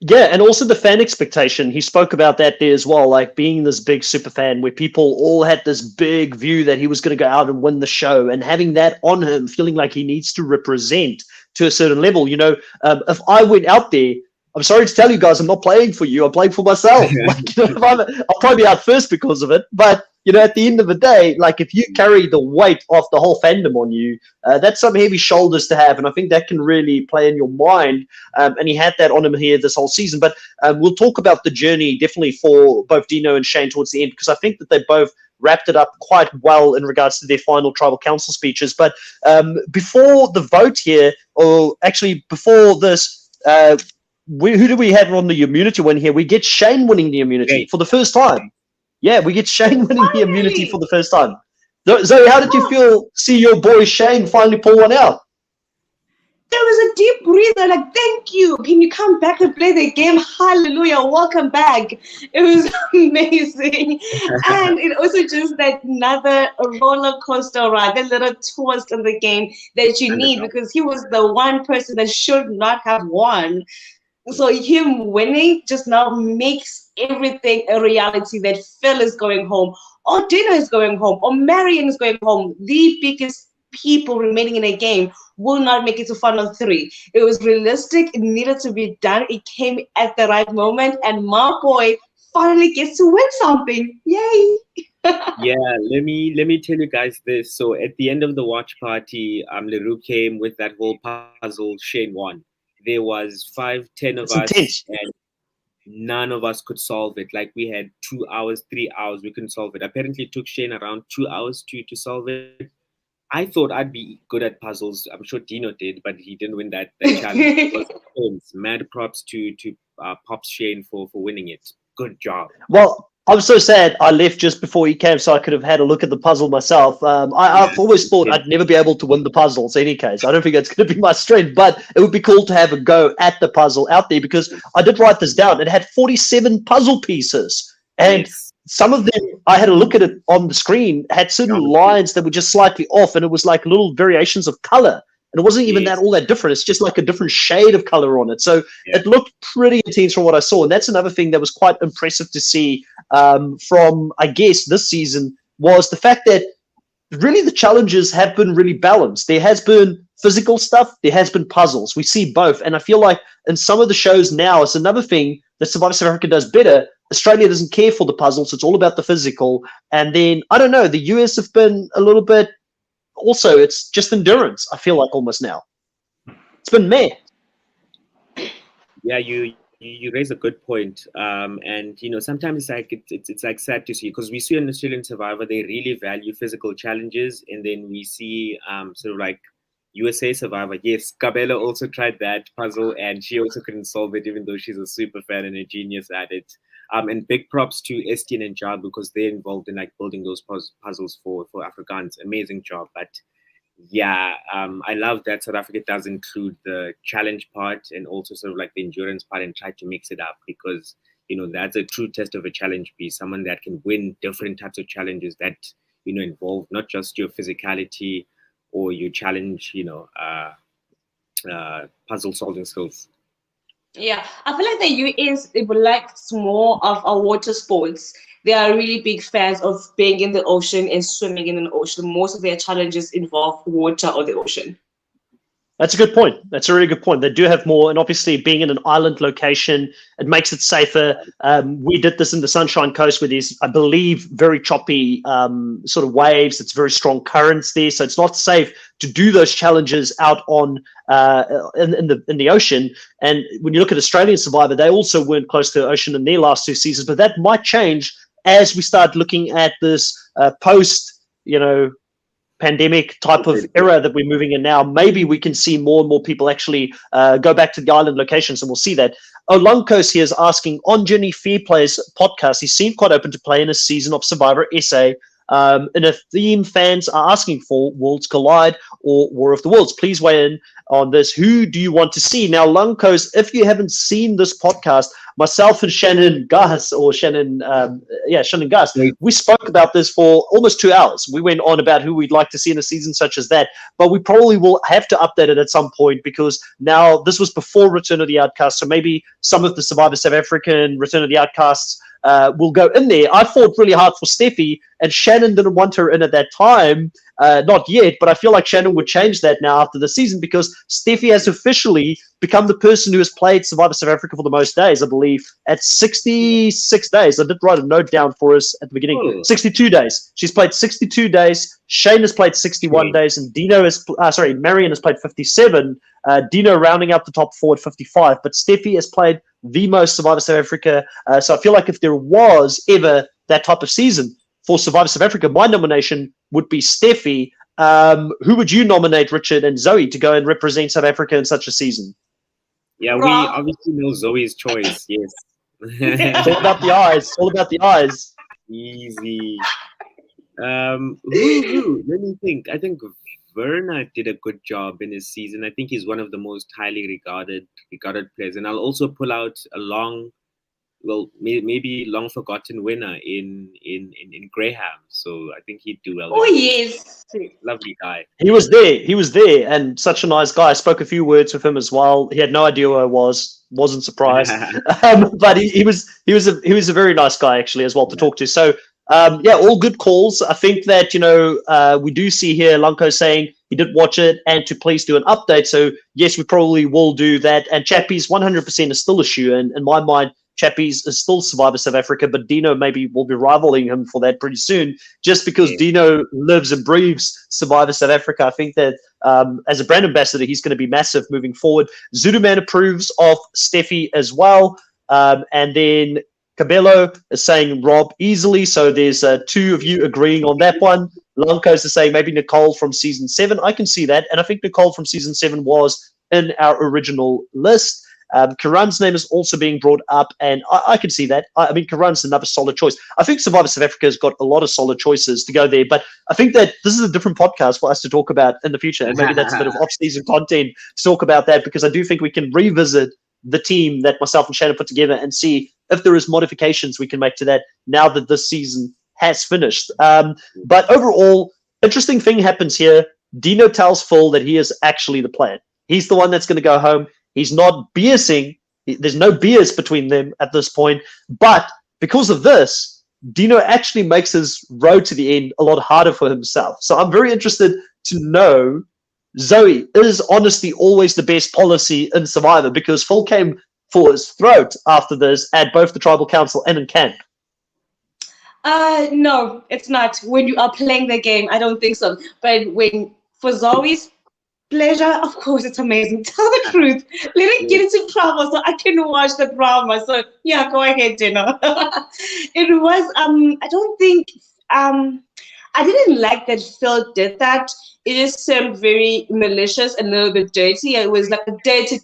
Yeah, and also the fan expectation. He spoke about that there as well, like being this big super fan where people all had this big view that he was going to go out and win the show, and having that on him, feeling like he needs to represent to a certain level. If I went out there, I'm sorry to tell you guys, I'm not playing for you. I'm playing for myself. I'll probably be out first because of it. But, at the end of the day, like, if you carry the weight of the whole fandom on you, that's some heavy shoulders to have. And I think that can really play in your mind. And he had that on him here this whole season. But we'll talk about the journey definitely for both Dino and Shane towards the end, because I think that they both wrapped it up quite well in regards to their final tribal council speeches. But before the vote here, or actually before this, who do we have on the immunity win here? We get Shane winning the immunity for the first time. Yeah, we get Shane winning the immunity for the first time. Zoe, how did you see your boy Shane finally pull one out? There was a deep breather, like, thank you. Can you come back and play the game? Hallelujah, welcome back. It was amazing. And it also just that another roller coaster ride, that little twist in the game that you need, because he was the one person that should not have won. So him winning just now makes everything a reality, that Phil is going home, or Dino is going home, or Marion is going home. The biggest people remaining in a game will not make it to final 3. It was realistic. It needed to be done. It came at the right moment, and my boy finally gets to win something. Yay! Yeah, let me tell you guys this. So at the end of the watch party, Leroux came with that whole puzzle. Shane won. There was 5-10 of us, and none of us could solve it. Like, we had 2 hours, 3 hours, we couldn't solve it. Apparently it took Shane around 2 hours to solve it. I thought I'd be good at puzzles. I'm sure Dino did, but he didn't win that challenge. Mad props to Pops Shane for winning it. Good job. Well, I'm so sad I left just before he came so I could have had a look at the puzzle myself. I've always thought I'd never be able to win the puzzles in any case. I don't think that's going to be my strength, but it would be cool to have a go at the puzzle out there, because I did write this down. It had 47 puzzle pieces, and some of them, I had a look at it on the screen, had certain lines that were just slightly off, and it was like little variations of color. And it wasn't even all that different. It's just like a different shade of color on it. So it looked pretty intense from what I saw. And that's another thing that was quite impressive to see from, I guess, this season, was the fact that really the challenges have been really balanced. There has been physical stuff, there has been puzzles. We see both. And I feel like in some of the shows now, it's another thing that Survivor South Africa does better. Australia doesn't care for the puzzles. It's all about the physical. And then, I don't know, the US have been a little bit, also, it's just endurance, I feel like almost now. It's been meh. Yeah, you raise a good point. And sometimes it's like sad to see, because we see in Australian Survivor they really value physical challenges, and then we see sort of like USA Survivor. Yes, Cabela also tried that puzzle, and she also couldn't solve it, even though she's a super fan and a genius at it. And big props to Estienne and Jar, because they're involved in like building those puzzles for Afrikaans. Amazing job. But yeah, I love that South Africa does include the challenge part and also sort of like the endurance part, and try to mix it up, because that's a true test of a challenge beast, someone that can win different types of challenges that involve not just your physicality or your challenge puzzle solving skills. Yeah, I feel like the US, they would like more of our water sports. They are really big fans of being in the ocean and swimming in an ocean. Most of their challenges involve water or the ocean. That's a good point. That's a really good point. They do have more, and obviously being in an island location, it makes it safer. We did this in the Sunshine Coast where there's, I believe, very choppy sort of waves. It's very strong currents there, so it's not safe to do those challenges out on in the ocean. And when you look at Australian Survivor, they also weren't close to the ocean in their last 2 seasons, but that might change as we start looking at this post, pandemic type of era that we're moving in now. Maybe we can see more and more people actually go back to the island locations, and we'll see that. Olunkos here is asking, on Jenny Fair Play's podcast, he seemed quite open to play in a season of Survivor SA. In a theme fans are asking for, Worlds Collide or War of the Worlds. Please weigh in on this. Who do you want to see? Now, Lunkos, if you haven't seen this podcast, myself and Shannon Gus, we spoke about this for almost 2 hours. We went on about who we'd like to see in a season such as that, but we probably will have to update it at some point, because now this was before Return of the Outcasts, so maybe some of the Survivor South African Return of the Outcasts will go in there. I fought really hard for Steffi, and Shannon didn't want her in at that time. Not yet, but I feel like Shannon would change that now after the season, because Steffi has officially become the person who has played Survivor South Africa for the most days, I believe, at 66 days. I did write a note down for us at the beginning. 62 days. She's played 62 days. Shane has played 61 days, and Marion has played 57. Dino rounding out the top 4 at 55, but Steffi has played the most Survivor South Africa. So I feel like if there was ever that type of season for Survivor South Africa, my nomination would be Steffi. Who would you nominate, Richard and Zoe, to go and represent South Africa in such a season? Yeah, we obviously know Zoe's choice. Yes. It's all about the eyes. All about the eyes. Easy. Who? Let me think. I think Verna did a good job in his season. I think he's one of the most highly regarded players. And I'll also pull out a maybe long forgotten winner in Graham. So I think he'd do well. Oh yes, lovely guy. He was there, and such a nice guy. I spoke a few words with him as well. He had no idea who I was. Wasn't surprised, but he was a very nice guy actually as well to talk to. So all good calls. I think that we do see here Lanko saying he did watch it and to please do an update. So yes, we probably will do that. And Chappies 100% is still a shoe, and in my mind, Chappies is still Survivor South Africa, but Dino maybe will be rivaling him for that pretty soon, just because Dino lives and breathes Survivor South Africa. I think that as a brand ambassador, he's going to be massive moving forward. Zuduman approves of Steffi as well. And then Cabello is saying Rob easily. So there's 2 of you agreeing on that one. Lankos is saying maybe Nicole from season 7. I can see that. And I think Nicole from season 7 was in our original list. Karan's name is also being brought up, and I can see that. I mean, Karan's another solid choice. I think Survivor South Africa has got a lot of solid choices to go there, but I think that this is a different podcast for us to talk about in the future, and maybe that's a bit of off-season content to talk about that, because I do think we can revisit the team that myself and Shannon put together and see if there is modifications we can make to that now that this season has finished. But overall, interesting thing happens here. Dino tells Phil that he is actually the plan. He's the one that's going to go home. He's not BSing. There's no BS between them at this point. But because of this, Dino actually makes his road to the end a lot harder for himself. So I'm very interested to know Zoe, is honesty always the best policy in Survivor? Because Phil came for his throat after this at both the tribal council and in camp. No, it's not. When you are playing the game, I don't think so. But for Zoe's pleasure, of course, it's amazing. Tell the truth. Let it get into trouble so I can watch the drama. So yeah, go ahead, Jenna. It was I don't think I didn't like that Phil did that. It just seemed very malicious and a little bit dirty. It was like a dirty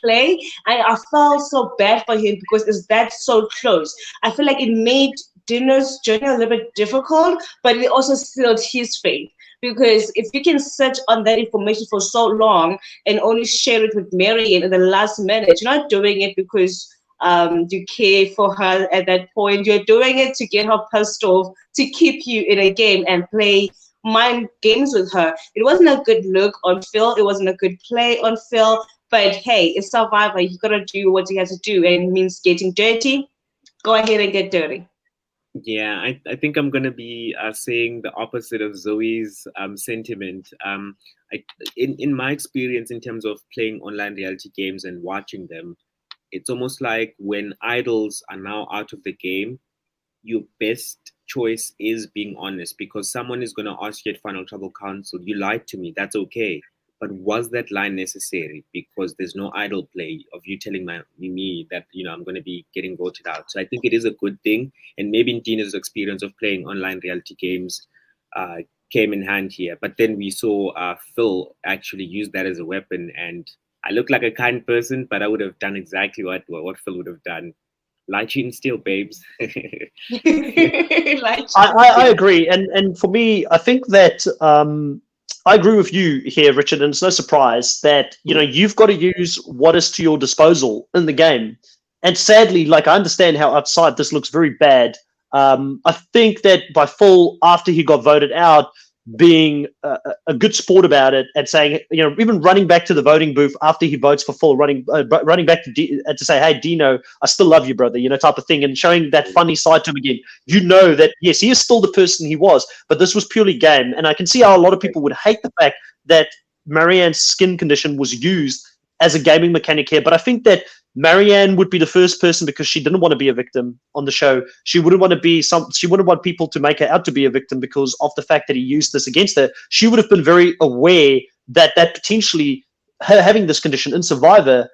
play. And I felt so bad for him because it's that so close. I feel like it made Dino's journey a little bit difficult, but it also sealed his fate. Because if you can search on that information for so long and only share it with Marianne in the last minute, you're not doing it because you care for her at that point. You're doing it to get her pissed off, to keep you in a game and play mind games with her. It wasn't a good look on Phil. It wasn't a good play on Phil. But hey, it's Survivor. You gotta do what you have to do, and it means getting dirty. Go ahead and get dirty. Yeah, I think I'm gonna be saying the opposite of Zoe's sentiment. In my experience, in terms of playing online reality games and watching them, it's almost like when idols are now out of the game, your best choice is being honest, because someone is gonna ask you at Final Tribal Council, "You lied to me. That's okay." But was that line necessary? Because there's no idle play of you telling me that, I'm going to be getting voted out. So I think it is a good thing. And maybe Dina's experience of playing online reality games came in hand here. But then we saw Phil actually use that as a weapon. And I look like a kind person, but I would have done exactly what Phil would have done. Lie, cheat, and steal, babes. I agree. And for me, I think that... I agree with you here, Richard, and it's no surprise that, you've got to use what is to your disposal in the game. And sadly, I understand how outside this looks very bad. I think that by Phil, after he got voted out, being a good sport about it and saying, even running back to the voting booth after he votes for Phil, running back to say, "Hey, Dino, I still love you, brother," type of thing, and showing that funny side to him again. That, yes, he is still the person he was, but this was purely game. And I can see how a lot of people would hate the fact that Marianne's skin condition was used as a gaming mechanic here. But I think that Marianne would be the first person, because she didn't want to be a victim on the show. She wouldn't want people to make her out to be a victim because of the fact that he used this against her. She would have been very aware that potentially her having this condition in Survivor,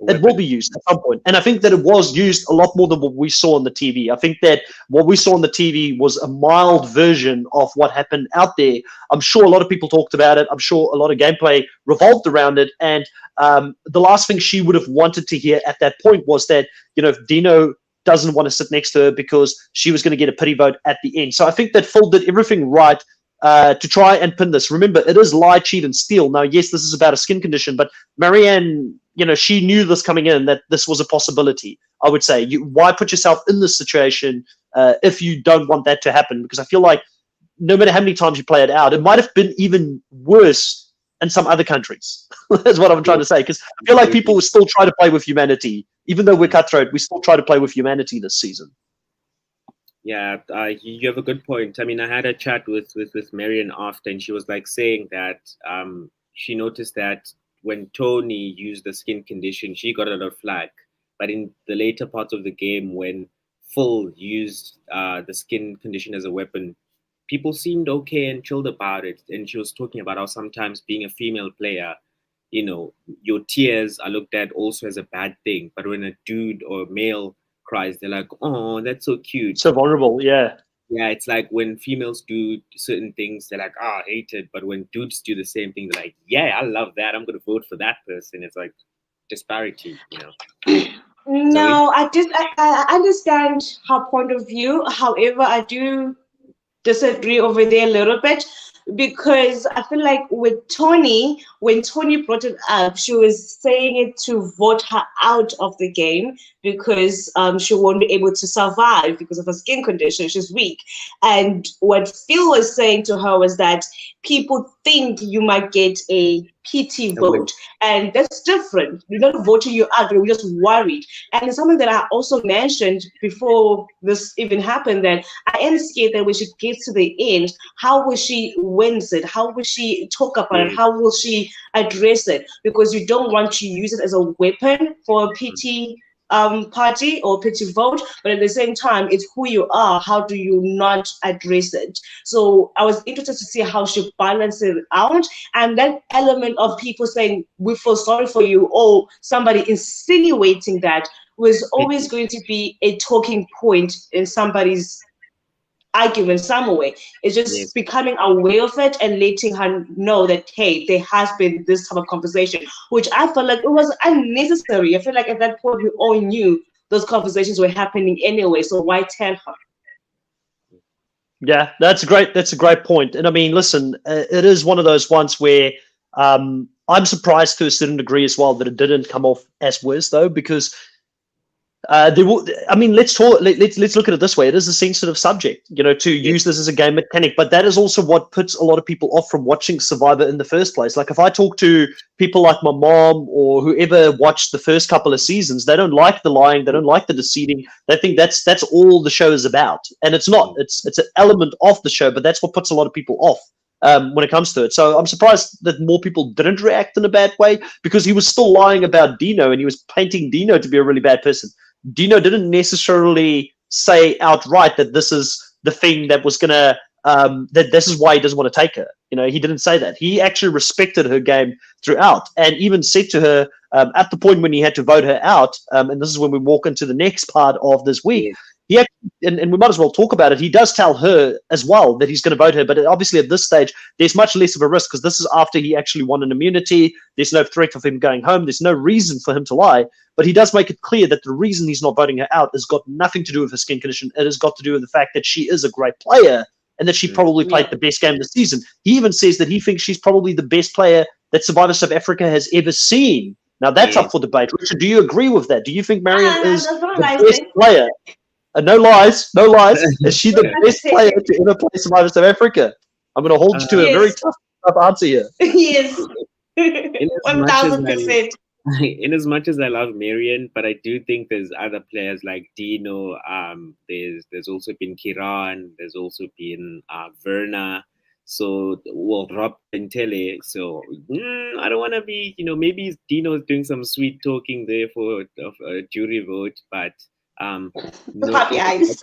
it will be used at some point. And I think that it was used a lot more than what we saw on the TV. I think that what we saw on the TV was a mild version of what happened out there. I'm sure a lot of people talked about it. I'm sure a lot of gameplay revolved around it. And the last thing she would have wanted to hear at that point was that, if Dino doesn't want to sit next to her, because she was going to get a pity vote at the end. So I think that Phil did everything right to try and pin this. Remember, it is lie, cheat, and steal. Now, yes, this is about a skin condition, but Marianne, she knew this coming in, that this was a possibility. I would say, why put yourself in this situation if you don't want that to happen? Because I feel like no matter how many times you play it out, it might have been even worse in some other countries. That's what I'm trying to say. Because I feel like people will still try to play with humanity. Even though we're cutthroat, we still try to play with humanity this season. Yeah, you have a good point. I mean, I had a chat with Marianne after, and she was saying that she noticed that when Tony used the skin condition, she got a lot of flack. But in the later parts of the game, when Phil used the skin condition as a weapon, people seemed okay and chilled about it. And she was talking about how sometimes being a female player, your tears are looked at also as a bad thing. But when a dude or a male cries, they're like, "Oh, that's so cute." So vulnerable, yeah. Yeah, it's like when females do certain things, they're like, "Ah, I hate it." But when dudes do the same thing, they're like, "Yeah, I love that. I'm going to vote for that person." It's like disparity, No, I understand her point of view. However, I do disagree over there a little bit, because I feel like with Tony, when Tony brought it up, she was saying it to vote her out of the game, because she won't be able to survive because of her skin condition. She's weak. And what Phil was saying to her was that people think you might get a pity vote, and that's different. You're not voting you out, we're just worried. And it's something that I also mentioned before this even happened, that I am scared that when she gets to the end, how will she wins it? How will she talk about it? How will she address it? Because you don't want to use it as a weapon for a pity party or pity vote, but at the same time, it's who you are. How do you not address it? So I was interested to see how she balances it out, and that element of people saying we feel sorry for you, or somebody insinuating that, was always going to be a talking point in somebody's argument some way. It's just becoming aware of it and letting her know that, hey, there has been this type of conversation, which I felt like it was unnecessary. I feel like at that point we all knew those conversations were happening anyway, so why tell her? Yeah, that's a great point. And I mean, listen, it is one of those ones where I'm surprised to a certain degree as well that it didn't come off as worse, though, because let's look at it this way. It is a sensitive subject, to use this as a game mechanic, but that is also what puts a lot of people off from watching Survivor in the first place. Like if I talk to people like my mom or whoever watched the first couple of seasons, they don't like the lying, they don't like the deceiving. They think that's all the show is about, and it's not. It's an element of the show, but that's what puts a lot of people off when it comes to it. So I'm surprised that more people didn't react in a bad way, because he was still lying about Dino, and he was painting Dino to be a really bad person. Dino didn't necessarily say outright that this is the thing that was gonna that this is why he doesn't want to take her. He didn't say that. He actually respected her game throughout, and even said to her at the point when he had to vote her out. And this is when we walk into the next part of this week. He actually, and we might as well talk about it. He does tell her as well that he's going to vote her, but obviously at this stage there's much less of a risk, because this is after he actually won an immunity. There's no threat of him going home. There's no reason for him to lie. But he does make it clear that the reason he's not voting her out has got nothing to do with her skin condition. It has got to do with the fact that she is a great player, and that she probably played the best game of the season. He even says that he thinks she's probably the best player that Survivor South Africa has ever seen. Now that's up for debate. Richard, do you agree with that? Do you think Marion is the best player? No lies. Is she the best player to ever play Survivor South Africa? I'm going to hold you to a very tough answer here. Yes. 1000%. In as much as I love Marion, but I do think there's other players like Dino. There's also been Kiran. There's also been Verna. So, Rob Bentele. So, I don't want to be, maybe Dino's doing some sweet talking there for a jury vote, but happy eyes.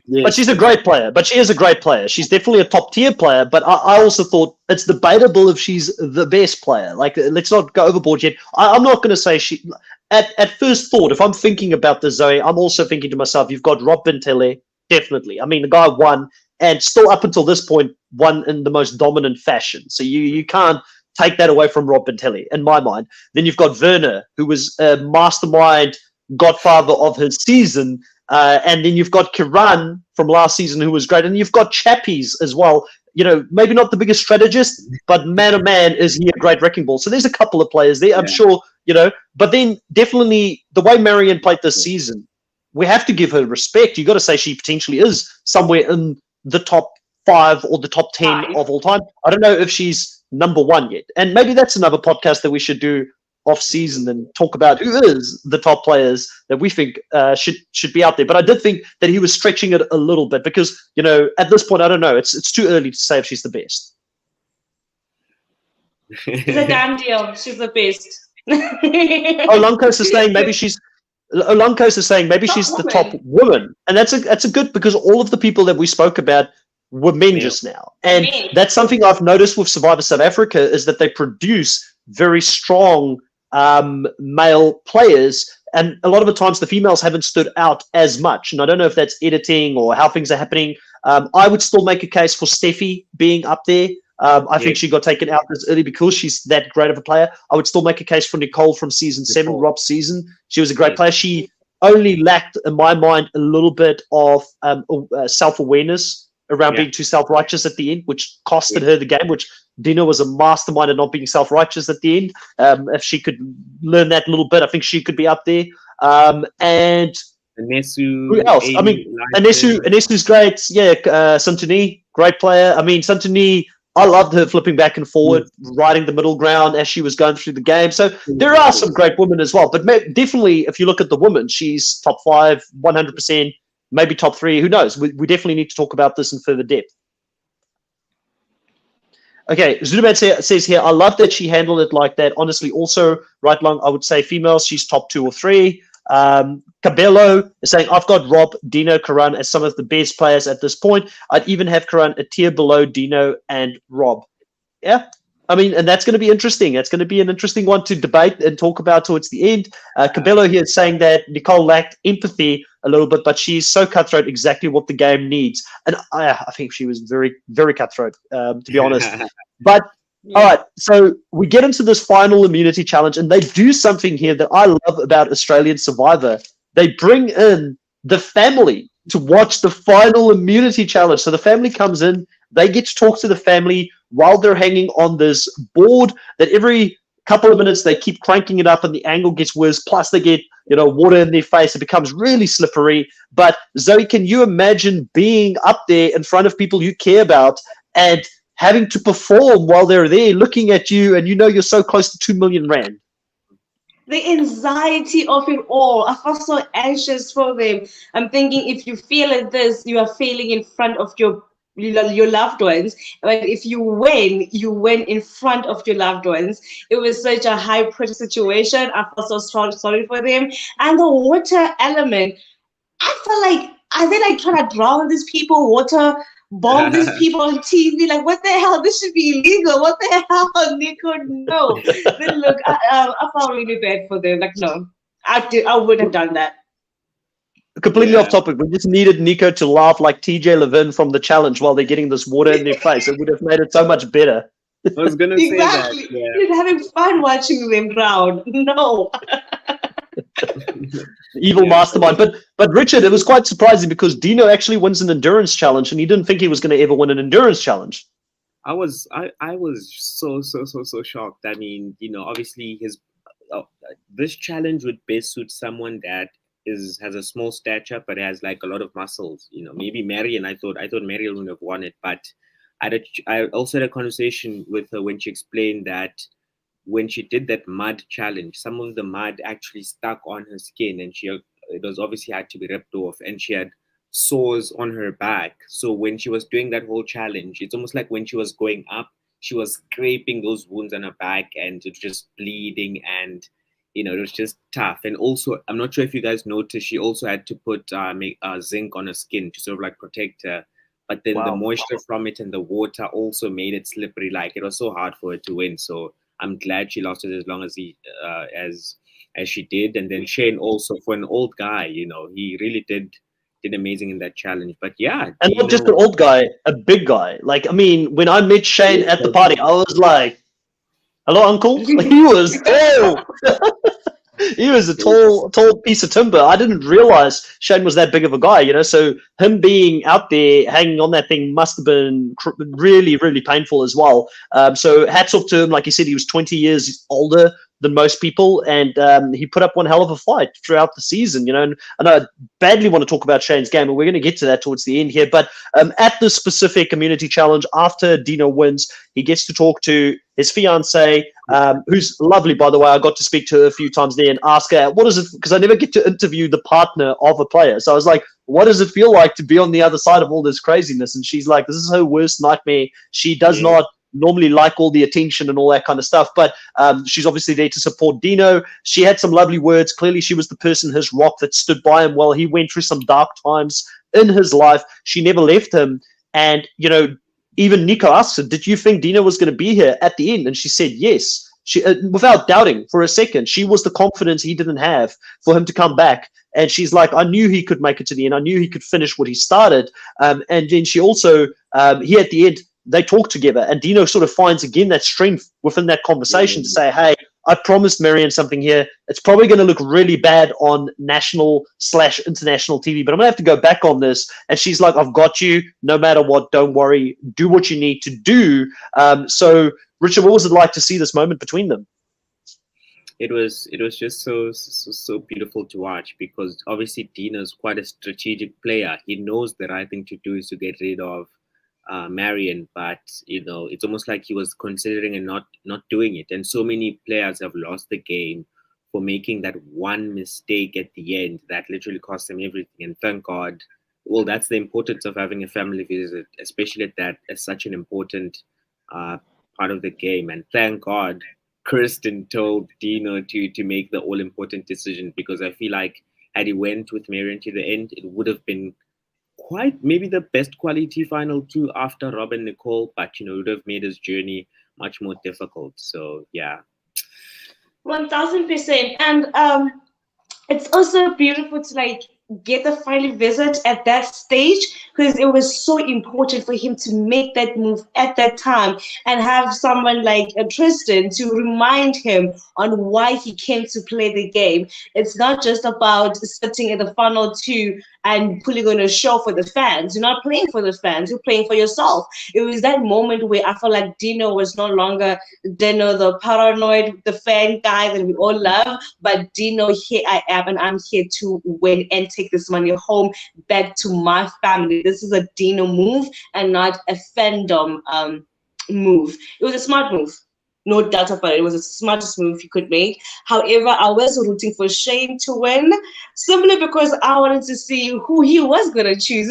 Yes. But she's a great player. But she is a great player. She's definitely a top tier player. But I also thought it's debatable if she's the best player. Like, let's not go overboard yet. I'm not going to say she. At first thought, if I'm thinking about this, Zoe, I'm also thinking to myself, you've got Rob Bentele, definitely. I mean, the guy won, and still up until this point, won in the most dominant fashion. So you can't take that away from Rob Bentele, in my mind. Then you've got Werner, who was a mastermind godfather of his season, and then you've got Kiran from last season, who was great, and you've got Chappies as well. Maybe not the biggest strategist, but man oh man, is he a great wrecking ball. So there's a couple of players there, I'm sure, but then definitely the way Marion played this season, we have to give her respect. You got to say she potentially is somewhere in the top 5 or the top 10 of all time. I don't know if she's number 1 yet, and maybe that's another podcast that we should do off season and talk about who is the top players that we think should be out there. But I did think that he was stretching it a little bit, because at this point I don't know. It's too early to say if she's the best. It's a damn deal. She's the best. Olankos is saying maybe she's the top woman, and that's a good, because all of the people that we spoke about were men just now, and that's something I've noticed with Survivor South Africa, is that they produce very strong male players, and a lot of the times the females haven't stood out as much. And I don't know if that's editing or how things are happening. I would still make a case for Steffi being up there. I think she got taken out this early because she's that great of a player. I would still make a case for Nicole from season 7, Rob's season. She was a great player. She only lacked, in my mind, a little bit of self-awareness around being too self-righteous at the end, which costed her the game, which Dino was a mastermind at not being self-righteous at the end. If she could learn that a little bit, I think she could be up there. And Anesu, who else? I mean, Anesu's great. Yeah, Santini, great player. I mean, Santini, I loved her flipping back and forward, riding the middle ground as she was going through the game. So there are some great women as well. But definitely, if you look at the women, she's top 5, 100%, maybe top 3. Who knows? We definitely need to talk about this in further depth. Okay, Zuduman says here, I love that she handled it like that. Honestly, also, right along, I would say females, she's top 2 or 3. Cabello is saying, I've got Rob, Dino, Karan as some of the best players at this point. I'd even have Karan a tier below Dino and Rob. Yeah, I mean, and that's going to be interesting. That's going to be an interesting one to debate and talk about towards the end. Cabello here is saying that Nicole lacked empathy a little bit, but she's so cutthroat, exactly what the game needs. And I think she was very, very cutthroat, to be honest. But all right, so we get into this final immunity challenge, and they do something here that I love about Australian Survivor. They bring in the family to watch the final immunity challenge. So the family comes in, they get to talk to the family while they're hanging on this board that every couple of minutes they keep cranking it up and the angle gets worse, plus they get water in their face. It becomes really slippery. But Zoe, can you imagine being up there in front of people you care about and having to perform while they're there looking at you and you're so close to 2 million rand? The anxiety of it all. I felt so anxious for them. I'm thinking, if you feel like this, you are failing in front of your loved ones. But if you win in front of your loved ones. It was such a high pressure situation. I felt so sorry for them. And the water element, I felt like, are they like trying to drown these people, water bomb these people on TV? Like, what the hell? This should be illegal. What the hell, Nico? No. Then look, I felt really bad for them. Like, no, I would have done that. Completely off topic. We just needed Nico to laugh like TJ Levin from the challenge while they're getting this water in their face. It would have made it so much better. I was going to say that. Yeah. You're having fun watching them drown. No. Evil mastermind. But Richard, it was quite surprising because Dino actually wins an endurance challenge and he didn't think he was going to ever win an endurance challenge. I was so shocked. I mean, obviously this challenge would best suit someone that has a small stature but has like a lot of muscles. Maybe Marion. I thought Marion would have won it, but I also had a conversation with her when she explained that when she did that mud challenge, some of the mud actually stuck on her skin, and it was obviously had to be ripped off, and she had sores on her back. So when she was doing that whole challenge, it's almost like when she was going up, she was scraping those wounds on her back, and it was just bleeding, and it was just tough. And also, I'm not sure if you guys noticed, she also had to put zinc on her skin to sort of like protect her. But then the moisture from it and the water also made it slippery. Like, it was so hard for her to win. So I'm glad she lasted as long as as she did. And then Shane also, for an old guy, he really did amazing in that challenge. But yeah, and not just an old guy, a big guy. Like, I mean, when I met Shane at the party, I was like, "Hello, uncle." Like, he was tall. He was a tall piece of timber. I didn't realize Shane was that big of a guy, So him being out there hanging on that thing must have been really, really painful as well. So hats off to him. Like you said, he was 20 years older than most people, and he put up one hell of a fight throughout the season, And I badly want to talk about Shane's game, and we're going to get to that towards the end here. But at this specific community challenge, after Dino wins, he gets to talk to his fiancée, who's lovely, by the way. I got to speak to her a few times there and ask her, what is it? Because I never get to interview the partner of a player. So I was like, what does it feel like to be on the other side of all this craziness? And she's like, this is her worst nightmare. She does not normally like all the attention and all that kind of stuff, but she's obviously there to support Dino. She had some lovely words. Clearly she was the person, his rock, that stood by him while he went through some dark times in his life. She never left him. And even Nico asked her, did you think Dino was going to be here at the end? And she said yes. She without doubting for a second. She was the confidence he didn't have for him to come back. And she's like, I knew he could make it to the end. I knew he could finish what he started. And then she also, he at the end, they talk together, and Dino sort of finds again that strength within that conversation to say, hey, I promised Marianne something here. It's probably going to look really bad on national/international TV, but I'm going to have to go back on this. And she's like, I've got you no matter what. Don't worry. Do what you need to do. So, Richard, what was it like to see this moment between them? It was just so beautiful to watch, because obviously Dino is quite a strategic player. He knows the right thing to do is to get rid of Marion, but it's almost like he was considering and not doing it. And so many players have lost the game for making that one mistake at the end that literally cost them everything. And thank God, well, that's the importance of having a family visit, especially at that as such an important part of the game. And thank God Kirsten told Dino to make the all-important decision, because I feel like had he went with Marion to the end, it would have been quite maybe the best quality final two after Rob and Nicole, but it would have made his journey much more difficult. So yeah, 1000%. And it's also beautiful to get the final visit at that stage, because it was so important for him to make that move at that time and have someone like Tristan to remind him on why he came to play the game. It's not just about sitting in the final two and putting on a show for the fans. You're not playing for the fans, you're playing for yourself. It was that moment where I felt like Dino was no longer Dino, the paranoid, the fan guy that we all love, but Dino, here I am, and I'm here to win and take this money home back to my family. This is a Dino move and not a fandom move. It was a smart move. No doubt about it. It was the smartest move you could make. However, I was rooting for Shane to win, simply because I wanted to see who he was going to choose.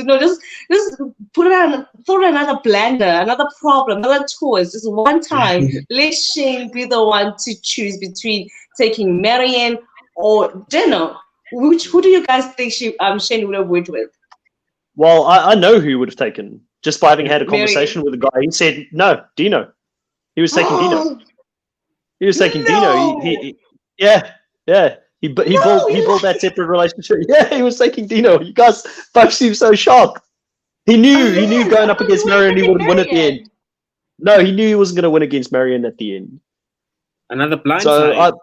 Just put on, throw another blender, another problem, another twist, just one time. Let Shane be the one to choose between taking Marianne or Dino. Who do you guys think Shane would have went with? Well, I know who he would have taken, just by having had a conversation with the guy. He said, no, Dino. He was taking Dino. He was taking Dino. He built that separate relationship. Yeah, he was taking Dino. You guys both seem so shocked. He knew going up against Marion he wouldn't win at the end. No, he knew he wasn't going to win against Marion at the end. Another blindside.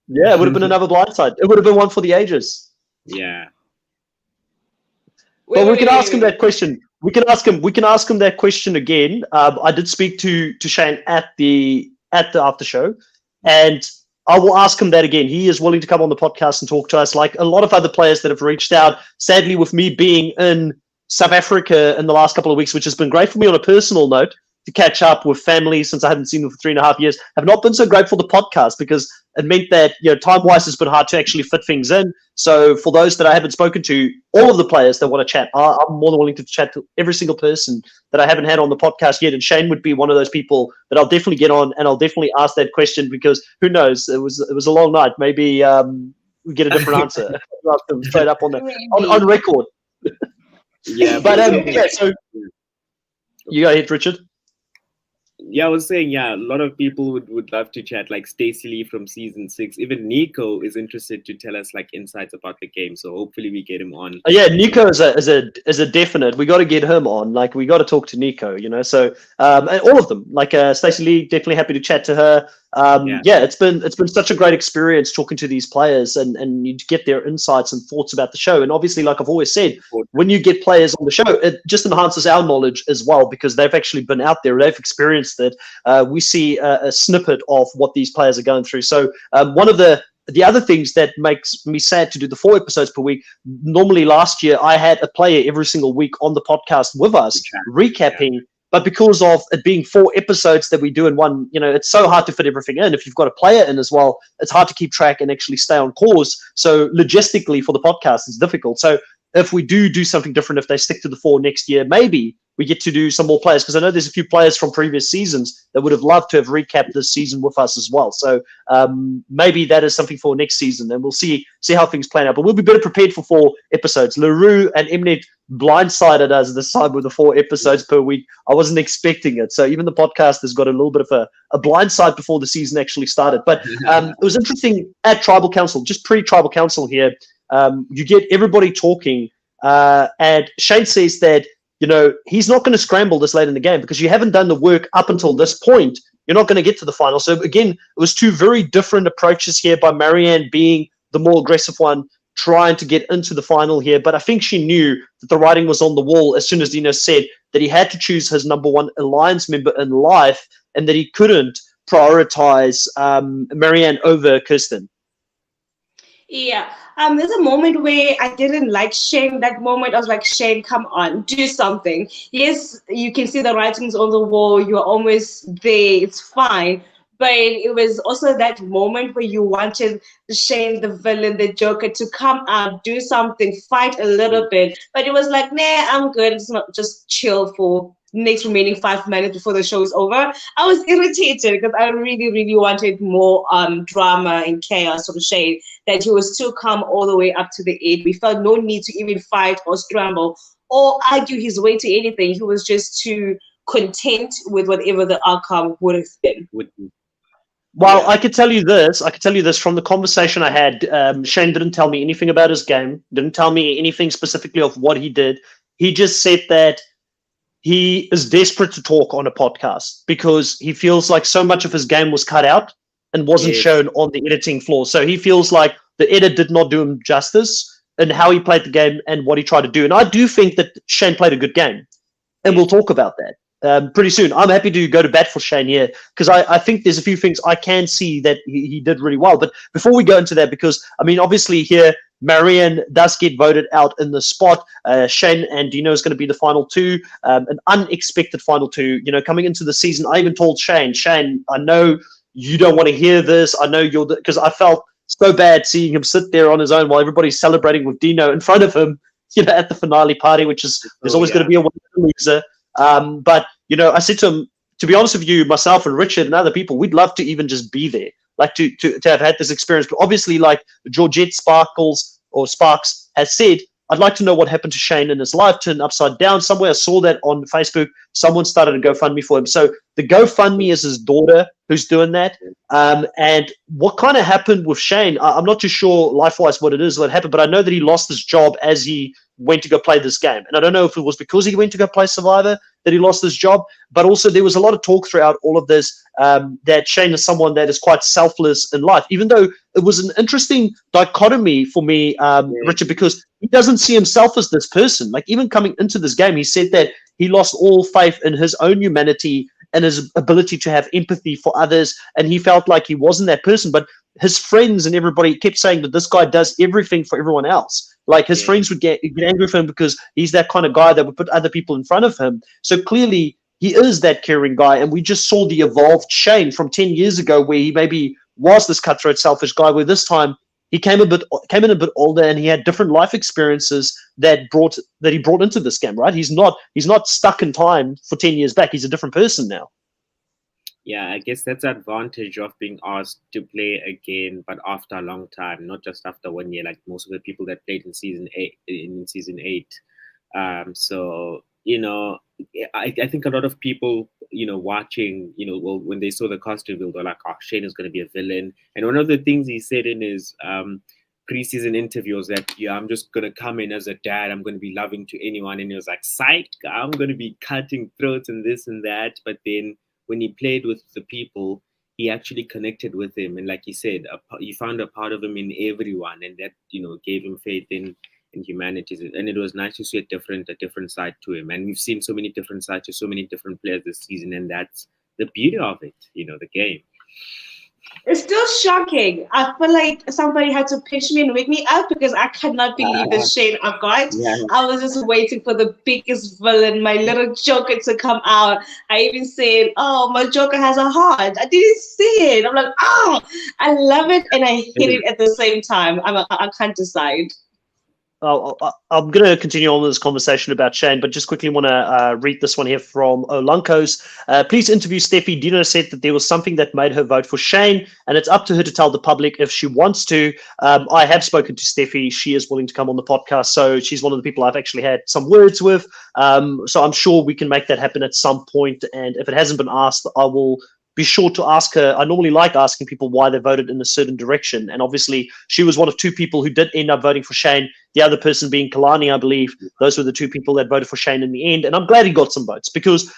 It would have been another blindside. It would have been one for the ages. Yeah. But we can ask him that question. We can ask him that question again. I did speak to Shane at the after show, and I will ask him that again. He is willing to come on the podcast and talk to us, like a lot of other players that have reached out. Sadly, with me being in South Africa in the last couple of weeks, which has been great for me on a personal note, to catch up with family since I hadn't seen them for 3.5 years, have not been so great for the podcast, because it meant that time-wise it's been hard to actually fit things in. So for those that I haven't spoken to, all of the players that want to chat, I'm more than willing to chat to every single person that I haven't had on the podcast yet. And Shane would be one of those people that I'll definitely get on, and I'll definitely ask that question, because who knows? It was a long night. Maybe we get a different answer straight up on record. Yeah, but So you go ahead, Richard. Yeah, I was saying, a lot of people would love to chat, like Stacey Lee from season 6. Even Nico is interested to tell us insights about the game. So hopefully we get him on. Yeah, Nico is a definite. We got to get him on. We got to talk to Nico. So and all of them. Stacey Lee, definitely happy to chat to her. It's been such a great experience talking to these players and you get their insights and thoughts about the show. And obviously, like I've always said, when you get players on the show, it just enhances our knowledge as well, because they've actually been out there, they've experienced it. We see a snippet of what these players are going through. So one of the other things that makes me sad to do the 4 episodes per week, normally last year I had a player every single week on the podcast with us recapping. But because of it being 4 episodes that we do in one, it's so hard to fit everything in. If you've got a player in as well, it's hard to keep track and actually stay on course. So logistically for the podcast, it's difficult. So if we do something different, if they stick to the 4 next year, maybe we get to do some more players, because I know there's a few players from previous seasons that would have loved to have recapped this season with us as well. So maybe that is something for next season, and we'll see how things plan out. But we'll be better prepared for 4 episodes. LaRue and Mnet blindsided us this time with the 4 episodes per week. I wasn't expecting it. So even the podcast has got a little bit of a blindside before the season actually started. But it was interesting at Tribal Council, just pre-Tribal Council here. You get everybody talking, and Shane says that he's not going to scramble this late in the game, because you haven't done the work up until this point you're not going to get to the final. So again, it was two very different approaches here by Marianne being the more aggressive one, trying to get into the final here. But I think she knew that the writing was on the wall as soon as Dino said that he had to choose his number one alliance member in life and that he couldn't prioritize Marianne over Kirsten. Yeah. There's a moment where I didn't like Shane. That moment, I was like, Shane, come on, do something. Yes, you can see the writings on the wall. You're almost there. It's fine. But it was also that moment where you wanted Shane, the villain, the Joker, to come out, do something, fight a little bit. But it was like, nah, I'm good. It's not just chill for next remaining 5 minutes before the show is over. I was irritated because I really, really wanted more drama and chaos from Shane, that he was too calm all the way up to the end. We felt no need to even fight or scramble or argue his way to anything. He was just too content with whatever the outcome would have been. Well, I could tell you this. From the conversation I had. Shane didn't tell me anything about his game, didn't tell me anything specifically of what he did. He just said that he is desperate to talk on a podcast because he feels like so much of his game was cut out and wasn't shown on the editing floor. So he feels like the edit did not do him justice in how he played the game and what he tried to do. And I do think that Shane played a good game, and we'll talk about that pretty soon. I'm happy to go to bat for Shane here because I think there's a few things I can see that he did really well. But before we go into that, because, I mean, obviously here, Marianne does get voted out in the spot. Shane and Dino is going to be the final two, an unexpected final two. You know, coming into the season, I even told Shane, I know you don't want to hear this. I know you're because I felt so bad seeing him sit there on his own while everybody's celebrating with Dino in front of him, you know, at the finale party, which is there's always going to be a winner and loser. But, you know, I said to him, to be honest with you, myself and Richard and other people, we'd love to even just be there, like to have had this experience. But obviously, like Georgette Sparks has said, I'd like to know what happened to Shane in his life, turned upside down somewhere. I saw that on Facebook. Someone started a GoFundMe for him. So the GoFundMe is his daughter who's doing that. And what kind of happened with Shane, I'm not too sure life-wise what it is that happened, but I know that he lost his job as he went to go play this game. And I don't know if it was because he went to go play Survivor that he lost his job, but also there was a lot of talk throughout all of this that Shane is someone that is quite selfless in life, even though it was an interesting dichotomy for me, Richard, because he doesn't see himself as this person. Like, even coming into this game, he said that he lost all faith in his own humanity and his ability to have empathy for others, and he felt like he wasn't that person. But his friends and everybody kept saying that this guy does everything for everyone else. Like, his friends would get angry with him because he's that kind of guy that would put other people in front of him. So clearly he is that caring guy, and we just saw the evolved Shane from 10 years ago where he maybe was this cutthroat, selfish guy, where this time he came in a bit older and he had different life experiences that he brought into this game, right? He's not stuck in time for 10 years back. He's a different person now. Yeah, I guess that's the advantage of being asked to play again, but after a long time, not just after 1 year, like most of the people that played in season 8. So, you know, I think a lot of people, you know, watching, you know, well, when they saw the cast reveal, they're like, oh, Shane is going to be a villain. And one of the things he said in his preseason interview was that, yeah, I'm just going to come in as a dad. I'm going to be loving to anyone. And he was like, psych, I'm going to be cutting throats and this and that. But then when he played with the people, he actually connected with them. And like he said, he found a part of him in everyone. And that, you know, gave him faith in humanity. And it was nice to see a different side to him. And we've seen so many different sides to so many different players this season. And that's the beauty of it, you know, the game. It's still shocking. I feel like somebody had to pinch me and wake me up because I cannot believe the Shane I got. Yeah. I was just waiting for the biggest villain, my little Joker, to come out. I even said, oh, my Joker has a heart. I didn't see it. I'm like, oh, I love it and I hate it at the same time. I can't decide. I'm going to continue on with this conversation about Shane, but just quickly want to read this one here from Olankos. Please interview Steffi. Dino said that there was something that made her vote for Shane, and it's up to her to tell the public if she wants to. I have spoken to Steffi. She is willing to come on the podcast, so she's one of the people I've actually had some words with. So I'm sure we can make that happen at some point, and if it hasn't been asked, I will be sure to ask her. I normally like asking people why they voted in a certain direction. And obviously, she was one of two people who did end up voting for Shane, the other person being Kalani, I believe. Those were the two people that voted for Shane in the end. And I'm glad he got some votes because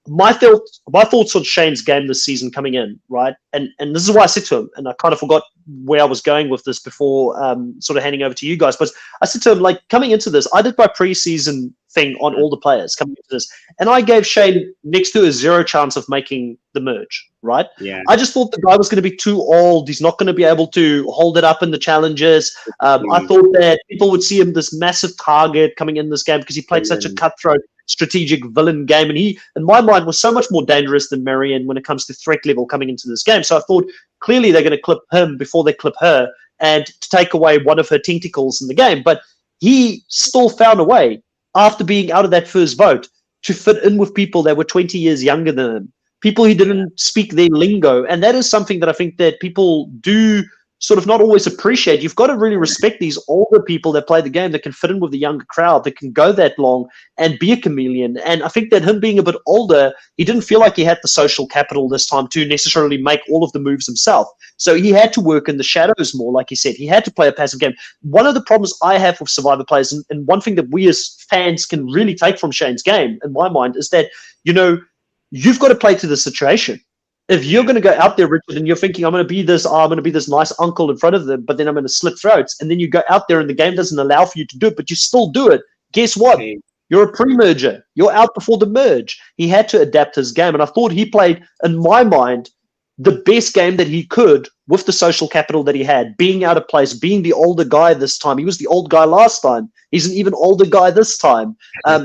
my thoughts on Shane's game this season coming in, right? And this is why I said to him, and I kind of forgot where I was going with this before sort of handing over to you guys, but I said to him, like, coming into this, I did my preseason thing on all the players coming into this, and I gave Shane next to a 0 chance of making the merge, right? Yeah. I just thought the guy was going to be too old. He's not going to be able to hold it up in the challenges. I thought that people would see him this massive target coming in this game because he played such a cutthroat, strategic villain game, and he, in my mind, was so much more dangerous than Marianne when it comes to threat level coming into this game. So I thought clearly they're going to clip him before they clip her and to take away one of her tentacles in the game. But he still found a way, after being out of that first vote, to fit in with people that were 20 years younger than him, people who didn't speak their lingo. And that is something that I think that people do sort of not always appreciate. You've got to really respect these older people that play the game, that can fit in with the younger crowd, that can go that long and be a chameleon. And I think that him being a bit older, he didn't feel like he had the social capital this time to necessarily make all of the moves himself. So he had to work in the shadows more, like he said. He had to play a passive game. One of the problems I have with Survivor players, and one thing that we as fans can really take from Shane's game, in my mind, is that, you know, you've got to play to the situation. If you're going to go out there, Richard, and you're thinking, I'm going to be this nice uncle in front of them, but then I'm going to slit throats, and then you go out there and the game doesn't allow for you to do it, but you still do it, guess what? Okay. You're a pre-merger. You're out before the merge. He had to adapt his game, and I thought he played, in my mind, the best game that he could with the social capital that he had, being out of place, being the older guy this time. He was the old guy last time. He's an even older guy this time.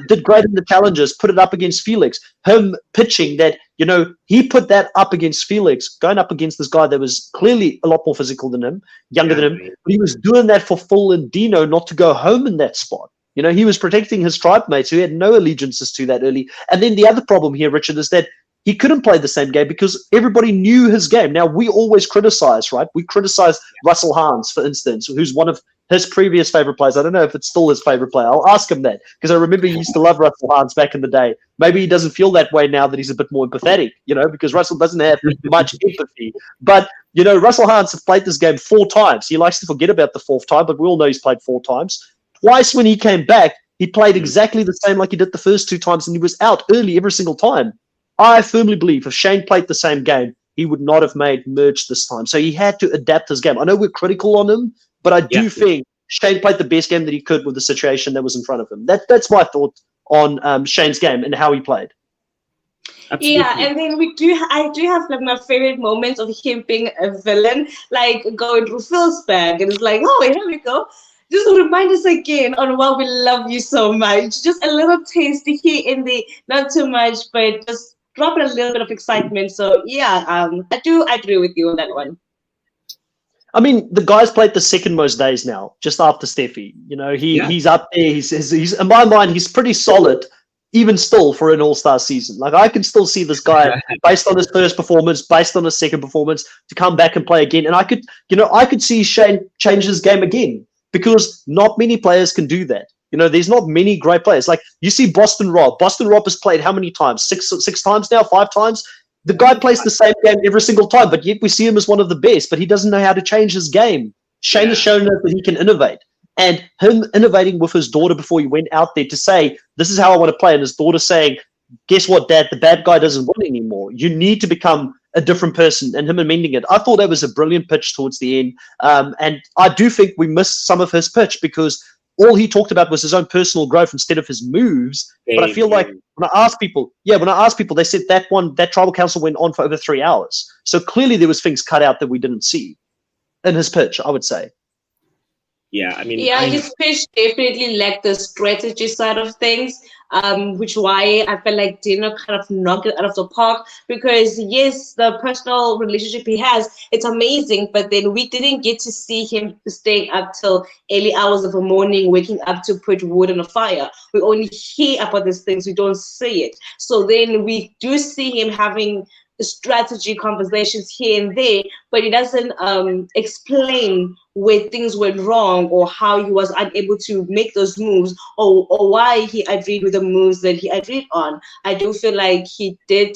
Did great in the challenges, put it up against Felix. Him pitching that, you know, he put that up against Felix, going up against this guy that was clearly a lot more physical than him, younger than him. But he was doing that for Phil and Dino not to go home in that spot. You know, he was protecting his tribe mates who had no allegiances to that early. And then the other problem here, Richard, is that he couldn't play the same game because everybody knew his game. Now, we always criticize, right? We criticize Russell Hans, for instance, who's one of his previous favorite players. I don't know if it's still his favorite player. I'll ask him that because I remember he used to love Russell Hans back in the day. Maybe he doesn't feel that way now that he's a bit more empathetic, you know, because Russell doesn't have much empathy. But, you know, Russell Hans has played this game 4 times. He likes to forget about the 4th time, but we all know he's played 4 times. Twice when he came back, he played exactly the same like he did the first 2 times, and he was out early every single time. I firmly believe if Shane played the same game, he would not have made merge this time. So he had to adapt his game. I know we're critical on him, but I do think Shane played the best game that he could with the situation that was in front of him. That's my thought on Shane's game and how he played. Absolutely. Yeah, and then I do have like my favorite moments of him being a villain, like going through Phil's bag, and it's like, oh, here we go. Just to remind us again on why we love you so much. Just a little taste here in the, not too much, but just dropping a little bit of excitement. So yeah, I do agree with you on that one. I mean, the guy's played the second most days now, just after Steffi. You know, he's up there. He's in my mind, he's pretty solid, even still for an all-star season. Like, I can still see this guy based on his first performance, based on his second performance, to come back and play again. And I could see Shane change his game again because not many players can do that. You know, there's not many great players. Like, you see Boston Rob. Boston Rob has played how many times? Six times now? 5 times? The guy plays the same game every single time, but yet we see him as one of the best, but he doesn't know how to change his game. Shane has shown us that he can innovate. And him innovating with his daughter before he went out there to say, this is how I want to play, and his daughter saying, guess what, Dad? The bad guy doesn't win anymore. You need to become a different person, and him amending it. I thought that was a brilliant pitch towards the end. And I do think we missed some of his pitch because all he talked about was his own personal growth instead of his moves. But I feel like when I ask people, they said that tribal council went on for over 3 hours. So clearly there was things cut out that we didn't see in his pitch, I would say. Yeah, I mean, his pitch definitely lacked the strategy side of things, which why I felt like Dino kind of knocked it out of the park. Because yes, the personal relationship he has, it's amazing, but then we didn't get to see him staying up till early hours of the morning, waking up to put wood on a fire. We only hear about these things, we don't see it. So then we do see him having strategy conversations here and there, but he doesn't explain where things went wrong or how he was unable to make those moves or why he agreed with the moves that he agreed on. I do feel like he did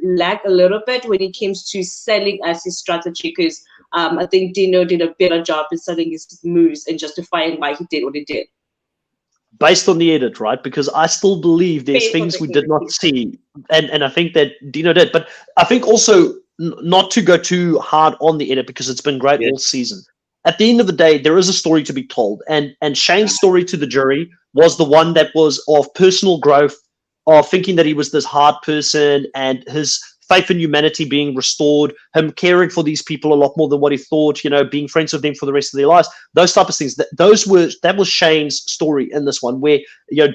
lack a little bit when it comes to selling us his strategy, because I think Dino did a better job in selling his moves and justifying why he did what he did. based on the edit, right? Because I still believe there's Based on things the we did not edit. see, and I think that Dino did. But I think also not to go too hard on the edit because it's been great all season. At the end of the day, there is a story to be told, and Shane's story to the jury was the one that was of personal growth, of thinking that he was this hard person, and his faith in humanity being restored, him caring for these people a lot more than what he thought, being friends with them for the rest of their lives, those type of things. That was Shane's story in this one, where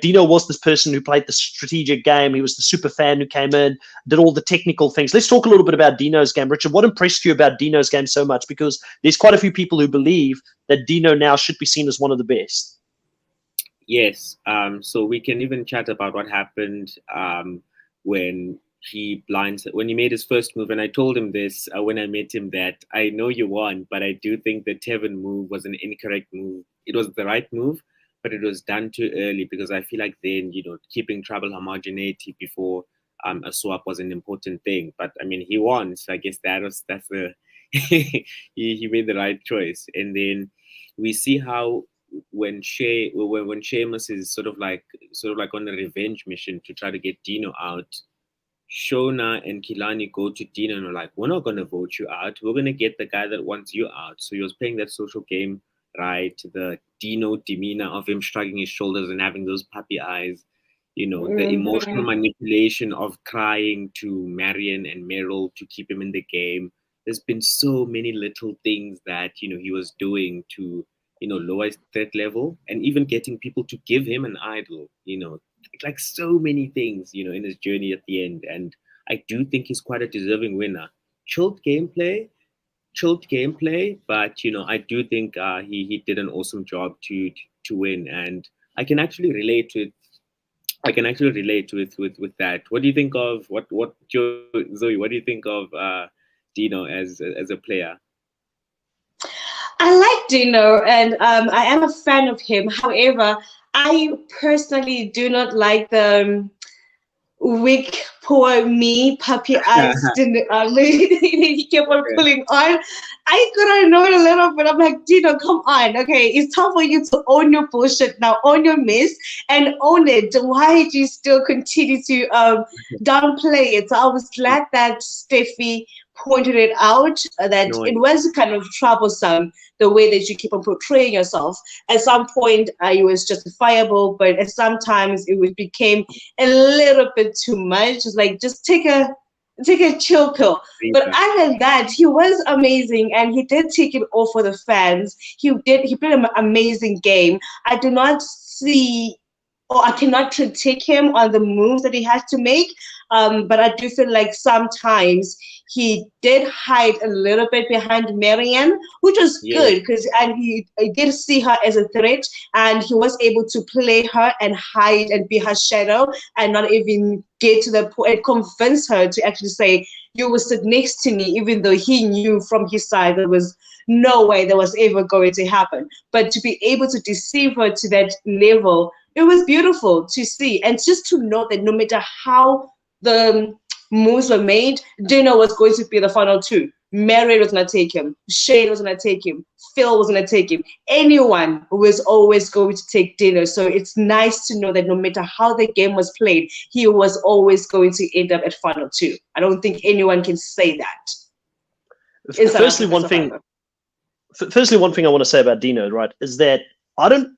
Dino was this person who played the strategic game. He was the super fan who came in, did all the technical things. Let's talk a little bit about Dino's game. Richard, what impressed you about Dino's game so much? Because there's quite a few people who believe that Dino now should be seen as one of the best. Yes. So we can even chat about what happened when he made his first move. And I told him this when I met him, that I know you won, but I do think the Tevin move was an incorrect move. It was the right move, but it was done too early, because I feel like then, keeping tribal homogeneity before a swap was an important thing. But I mean, he won, so I guess that's the he made the right choice. And then we see how when Sheamus is sort of like on a revenge mission to try to get Dino out, Shona and Kilani go to Dino and are like, we're not going to vote you out. We're going to get the guy that wants you out. So he was playing that social game, right? The Dino demeanor of him shrugging his shoulders and having those puppy eyes, the emotional manipulation of crying to Marion and Meryl to keep him in the game. There's been so many little things that, he was doing to, lower his threat level, and even getting people to give him an idol, like so many things, in his journey at the end. And I do think he's quite a deserving winner. Chilled gameplay, but I do think he did an awesome job to win, and I can actually relate with that. What do you think of Zoe? What do you think of Dino as a player? I like Dino, and I am a fan of him. However, I personally do not like the weak, poor me, puppy eyes. He kept on pulling on. I got annoyed a little bit. I'm like, Dino, come on. Okay, it's time for you to own your bullshit now, own your mess, and own it. Why do you still continue to downplay it? So I was glad that Steffi pointed it out, that it was kind of troublesome, the way that you keep on portraying yourself. At some point, it was justifiable, but at sometimes it became a little bit too much. It's like, just take a chill pill. But other than that, he was amazing, and he did take it all for the fans. He played an amazing game. I do not see, or I cannot critique him on the moves that he has to make, but I do feel like sometimes he did hide a little bit behind Marianne, which was good, because he did see her as a threat, and he was able to play her and hide and be her shadow, and not even get to the point and convince her to actually say, you will sit next to me, even though he knew from his side there was no way that was ever going to happen. But to be able to deceive her to that level, it was beautiful to see. And just to know that no matter how the moves were made, Dino was going to be the final two. Mary was going to take him. Shane was going to take him. Phil was going to take him. Anyone was always going to take Dino. So it's nice to know that no matter how the game was played, he was always going to end up at final two. I don't think anyone can say that. Firstly, one thing I want to say about Dino, right, is that I don't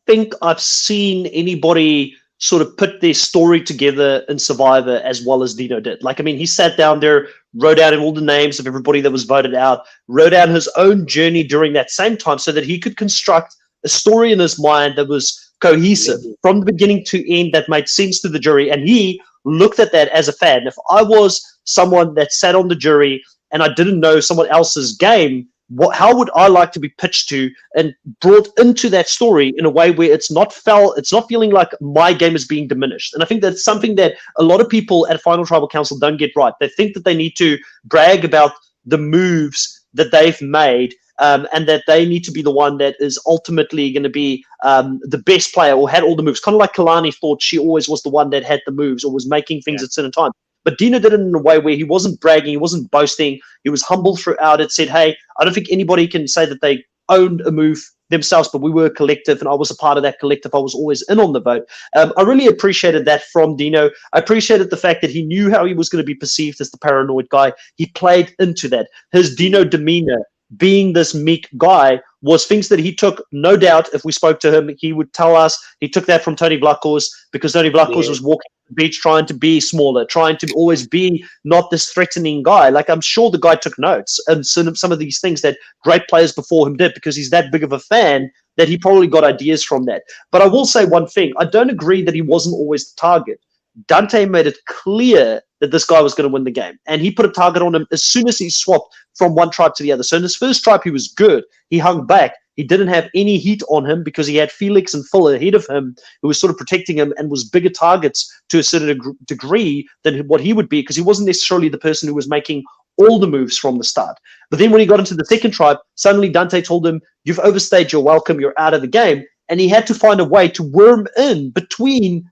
think I've seen anybody sort of put their story together in Survivor as well as Dino did. Like, I mean, he sat down there, wrote out all the names of everybody that was voted out, wrote out his own journey during that same time so that he could construct a story in his mind that was cohesive from the beginning to end, that made sense to the jury. And he looked at that as a fan. If I was someone that sat on the jury and I didn't know someone else's game, how would I like to be pitched to and brought into that story in a way where it's not feeling like my game is being diminished? And I think that's something that a lot of people at Final Tribal Council don't get right. They think that they need to brag about the moves that they've made, and that they need to be the one that is ultimately going to be the best player or had all the moves. Kind of like Kalani thought she always was the one that had the moves or was making things at certain time. But Dino did it in a way where he wasn't bragging, he wasn't boasting, he was humble throughout it, said, hey, I don't think anybody can say that they owned a move themselves, but we were a collective, and I was a part of that collective. I was always in on the vote. I really appreciated that from Dino. I appreciated the fact that he knew how he was going to be perceived as the paranoid guy. He played into that. His Dino demeanor, being this meek guy, was things that he took, no doubt. If we spoke to him, he would tell us he took that from Tony Blackhorse, because Tony Blackhorse was walking the beach trying to be smaller, trying to always be not this threatening guy. Like, I'm sure the guy took notes and some of these things that great players before him did, because he's that big of a fan that he probably got ideas from that. But I will say one thing. I don't agree that he wasn't always the target. Dante made it clear that this guy was going to win the game, and he put a target on him as soon as he swapped from one tribe to the other. So in his first tribe, he was good. He hung back. He didn't have any heat on him because he had Felix and Phil ahead of him, who was sort of protecting him and was bigger targets to a certain degree than what he would be, because he wasn't necessarily the person who was making all the moves from the start. But then when he got into the second tribe, suddenly Dante told him, "You've overstayed your welcome. You're out of the game." And he had to find a way to worm in between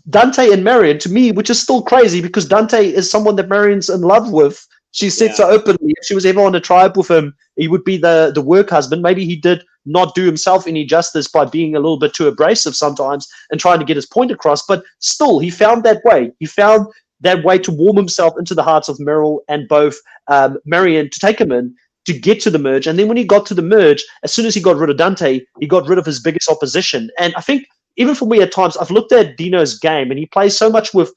Dante and Marion, to me, which is still crazy, because Dante is someone that Marion's in love with. She said so openly. If she was ever on a tribe with him, he would be the work husband. Maybe he did not do himself any justice by being a little bit too abrasive sometimes and trying to get his point across. But still, he found that way. He found that way to warm himself into the hearts of Meryl and both Marion, to take him in, to get to the merge. And then when he got to the merge, as soon as he got rid of Dante, he got rid of his biggest opposition. And I think, even for me at times, I've looked at Dino's game, and he plays so much with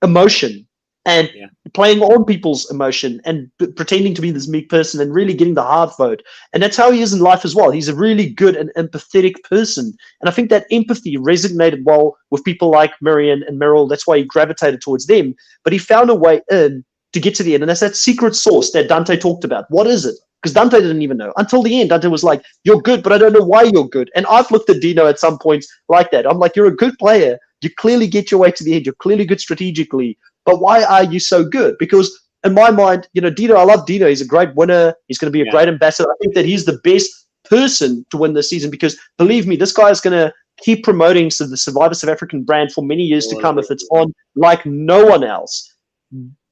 emotion and playing on people's emotion and pretending to be this meek person and really getting the hard vote. And that's how he is in life as well. He's a really good and empathetic person. And I think that empathy resonated well with people like Marion and Meryl. That's why he gravitated towards them. But he found a way in to get to the end. And that's that secret sauce that Dante talked about. What is it? Because Dante didn't even know. Until the end, Dante was like, "You're good, but I don't know why you're good." And I've looked at Dino at some points like that. I'm like, "You're a good player. You clearly get your way to the end. You're clearly good strategically. But why are you so good?" Because in my mind, Dino, I love Dino. He's a great winner. He's going to be a great ambassador. I think that he's the best person to win this season, because believe me, this guy is going to keep promoting the Survivor South African brand for many years to come if it's on like no one else.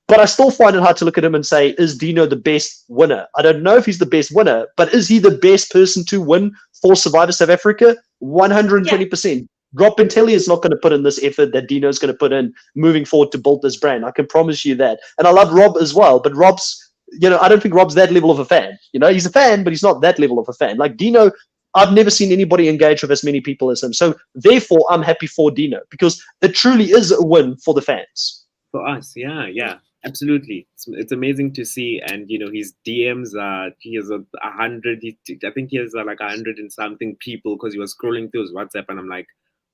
But I still find it hard to look at him and say, is Dino the best winner? I don't know if he's the best winner, but is he the best person to win for Survivor South Africa? 120%. Rob Bentelli is not going to put in this effort that Dino is going to put in moving forward to build this brand. I can promise you that. And I love Rob as well, but Rob's, I don't think Rob's that level of a fan. He's a fan, but he's not that level of a fan. Like Dino, I've never seen anybody engage with as many people as him. So therefore, I'm happy for Dino, because it truly is a win for the fans. For us, yeah. Absolutely, it's amazing to see. And his DMs he has 100. I think he has like 100 and something people, because he was scrolling through his WhatsApp, and I'm like,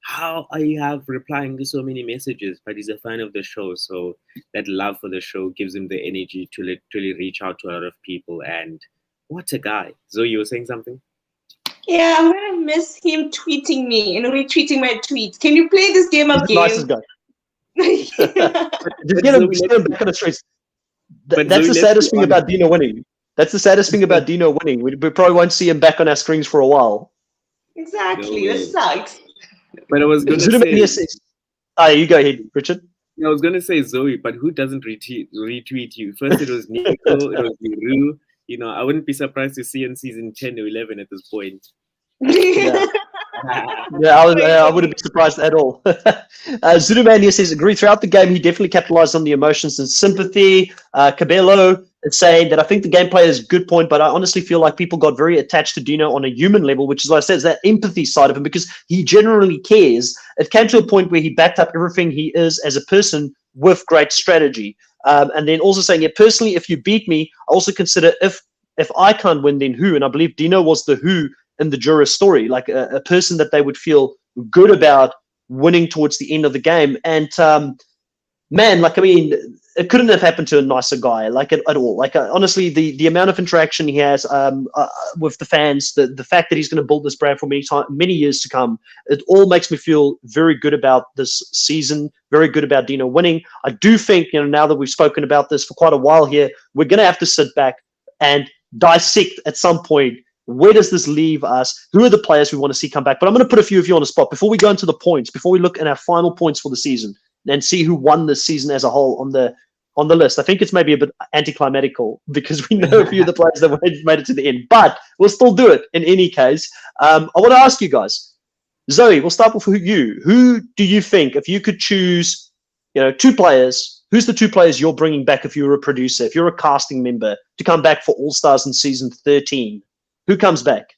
how are you replying to so many messages? But he's a fan of the show, so that love for the show gives him the energy to literally reach out to a lot of people. And what a guy! Zoe, you were saying something? Yeah, I'm gonna miss him tweeting me and retweeting my tweets. Can you play this game again? Nicest guy. Just get him back on the streets. That's the saddest thing about Dino winning. That's the saddest thing about Dino winning. We probably won't see him back on our screens for a while. Exactly. That sucks. But I was going to say... you go ahead, Richard. I was going to say Zoe, but who doesn't retweet you? First it was Nico, it was Niru. I wouldn't be surprised to see in season 10 or 11 at this point. I wouldn't be surprised at all. Zulumania says, agree. Throughout the game, he definitely capitalized on the emotions and sympathy. Cabello is saying that I think the gameplay is a good point, but I honestly feel like people got very attached to Dino on a human level, which is what I said, is that empathy side of him, because he generally cares. It came to a point where he backed up everything he is as a person with great strategy. And then also saying, personally, if you beat me, I also consider if I can't win, then who? And I believe Dino was the who in the juror story, like a person that they would feel good about winning towards the end of the game. And it couldn't have happened to a nicer guy, like at all. Like honestly, the amount of interaction he has with the fans, the fact that he's going to build this brand for many years to come, it all makes me feel very good about this season, very good about Dino winning. I do think, now that we've spoken about this for quite a while here, we're going to have to sit back and dissect at some point, where does this leave us? Who are the players we want to see come back? But I'm going to put a few of you on the spot before we go into the points, before we look at our final points for the season and see who won this season as a whole on the on the list. I think it's maybe a bit anticlimactical because we know a few of the players that made it to the end, but we'll still do it in any case. I want to ask you guys, Zoe, we'll start with you. Who do you think, if you could choose, 2 players, who's the 2 players you're bringing back if you were a producer, if you're a casting member to come back for All Stars in season 13? Who comes back?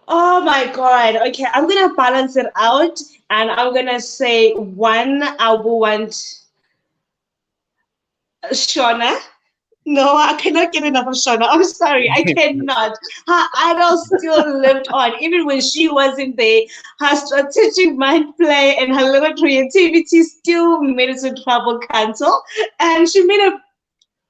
Oh my God. Okay, I'm going to balance it out and I'm going to say one, I will want Shauna. No, I cannot get enough of Shauna. I'm sorry, I cannot. Her idol still lived on. Even when she wasn't there, her strategic mind play and her little creativity still made it to Travel Cancel. And she made a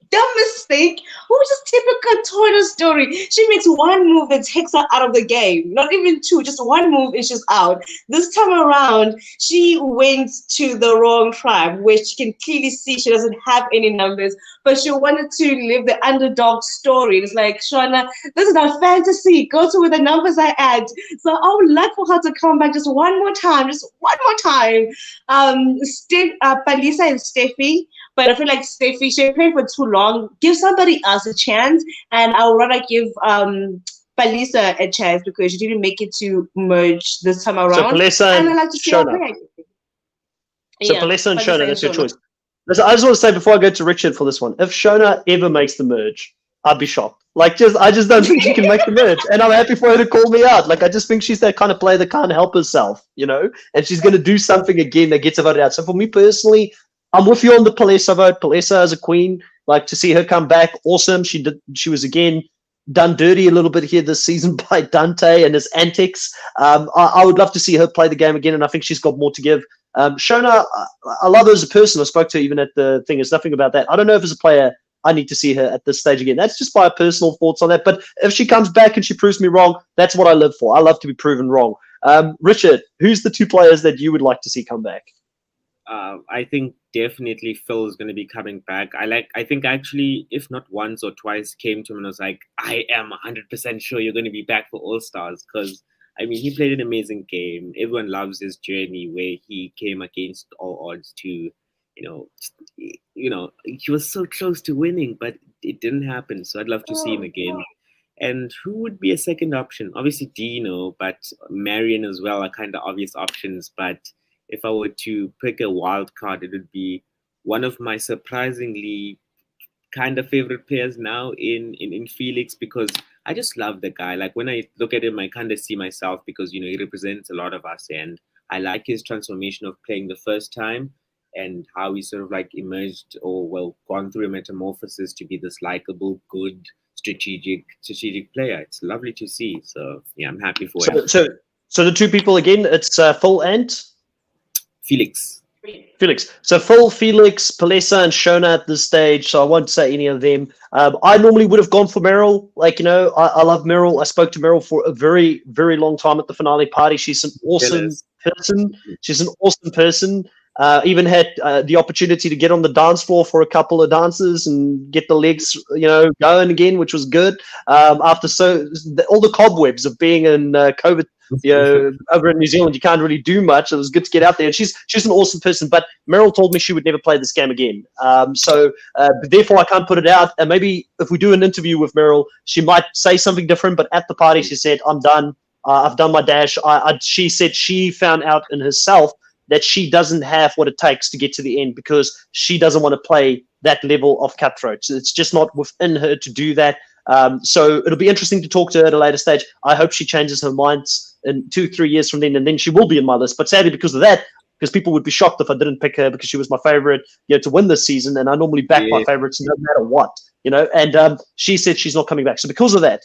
dumb mistake, which is typical Toyota story. She makes one move that takes her out of the game. Not even 2, just one move and she's out. This time around, she went to the wrong tribe, where she can clearly see she doesn't have any numbers, but she wanted to live the underdog story. It's like, Shauna, this is not fantasy. Go to where the numbers are at. So I would like for her to come back just one more time. Palisa and Steffi. But I feel like Steffi, she played for too long. Give somebody else a chance. And I would rather give Palisa a chance because she didn't make it to merge this time around. So Palisa and I like to see Shona. her play. So Palisa and Shona, that's your choice. Listen, I just want to say before I go to Richard for this one, if Shona ever makes the merge, I'd be shocked. I just don't think she can make the merge. And I'm happy for her to call me out. I just think she's that kind of player that can't help herself, and she's going to do something again that gets her voted out. So for me personally, I'm with you on the Palesa vote. Palesa as a queen, to see her come back, awesome. She was again done dirty a little bit here this season by Dante and his antics. I would love to see her play the game again, and I think she's got more to give. Shona, I love her as a person. I spoke to her even at the thing. There's nothing about that. I don't know if as a player I need to see her at this stage again. That's just my personal thoughts on that. But if she comes back and she proves me wrong, that's what I live for. I love to be proven wrong. Richard, who's the 2 players that you would like to see come back? I think definitely Phil is going to be coming back. I think actually, if not once or twice, came to him and was like, I am 100% sure you're going to be back for All Stars. Because, he played an amazing game. Everyone loves his journey where he came against all odds to, he was so close to winning, but it didn't happen. So I'd love to see him again. And who would be a second option? Obviously Dino, but Marion as well are kind of obvious options. But if I were to pick a wild card, it would be one of my surprisingly kind of favorite players now in Felix, because I just love the guy. When I look at him, I kind of see myself because, he represents a lot of us. And I like his transformation of playing the first time and how he sort of emerged gone through a metamorphosis to be this likable, good, strategic player. It's lovely to see. So, yeah, I'm happy for him. So the 2 people again, it's Phil and Felix. So Phil, Felix, Palesa, and Shona at this stage. So I won't say any of them. I normally would have gone for Meryl. I love Meryl. I spoke to Meryl for a very, very long time at the finale party. She's an awesome person. Even had the opportunity to get on the dance floor for a couple of dances and get the legs, going again, which was good. After all the cobwebs of being in COVID, over in New Zealand, you can't really do much. It was good to get out there. And she's an awesome person. But Meryl told me she would never play this game again. Therefore, I can't put it out. And maybe if we do an interview with Meryl, she might say something different. But at the party, she said, "I'm done. I've done my dash." She said she found out in herself that she doesn't have what it takes to get to the end because she doesn't want to play that level of cutthroat. So it's just not within her to do that. So it'll be interesting to talk to her at a later stage. I hope she changes her mind in 2-3 years from then, and then she will be in my list. But sadly, because of that, because people would be shocked if I didn't pick her because she was my favorite, to win this season, and I normally back my favorites no matter what, And she said she's not coming back. So because of that,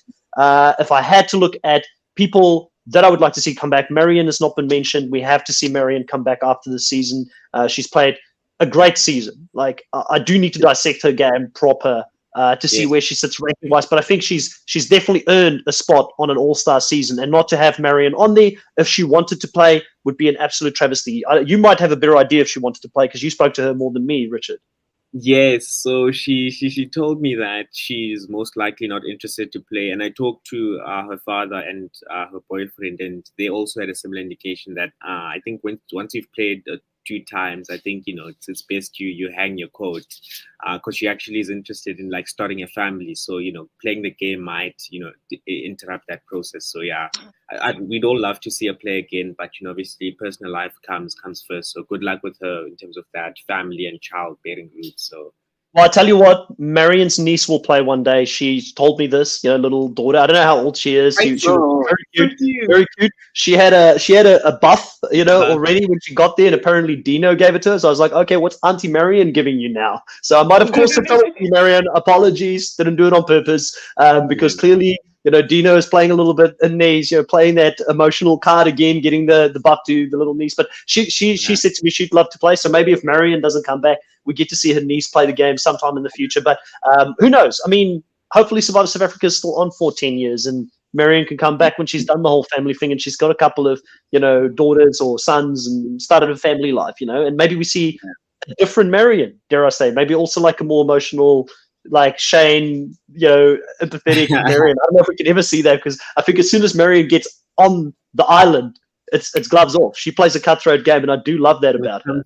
if I had to look at people that I would like to see come back, Marion has not been mentioned. We have to see Marion come back after the season. She's played a great season. I do need to dissect her game proper to see where she sits ranking wise, but I think she's definitely earned a spot on an all-star season, and not to have Marion on there if she wanted to play would be an absolute travesty. You might have a better idea if she wanted to play because you spoke to her more than me, Richard. Yes, so she told me that she's most likely not interested to play, and I talked to her father and her boyfriend, and they also had a similar indication that I think once you've played few times, I think, it's best you hang your coat, because she actually is interested in like starting a family. So, playing the game might, interrupt that process. So yeah, we'd all love to see her play again, but obviously personal life comes first. So good luck with her in terms of that family and childbearing route. So. Well, I tell you what, Marion's niece will play one day. She told me this, little daughter. I don't know how old she is. She was very cute, very cute. She had a buff, already when she got there, and apparently Dino gave it to her. So I was like, okay, what's Auntie Marion giving you now? So I might, of course, have told you, Marion, apologies, didn't do it on purpose, because clearly, Dino is playing a little bit in these, playing that emotional card again, getting the buff to the little niece. But she said to me she'd love to play. So maybe if Marion doesn't come back, we get to see her niece play the game sometime in the future. But who knows? I mean, hopefully Survivor South Africa is still on for 10 years, and Marion can come back when she's done the whole family thing and she's got a couple of, daughters or sons and started a family life, and maybe we see a different Marion, dare I say, maybe also like a more emotional, like Shane, empathetic Marion. I don't know if we can ever see that, because I think as soon as Marion gets on the island, it's gloves off. She plays a cutthroat game, and I do love that about her.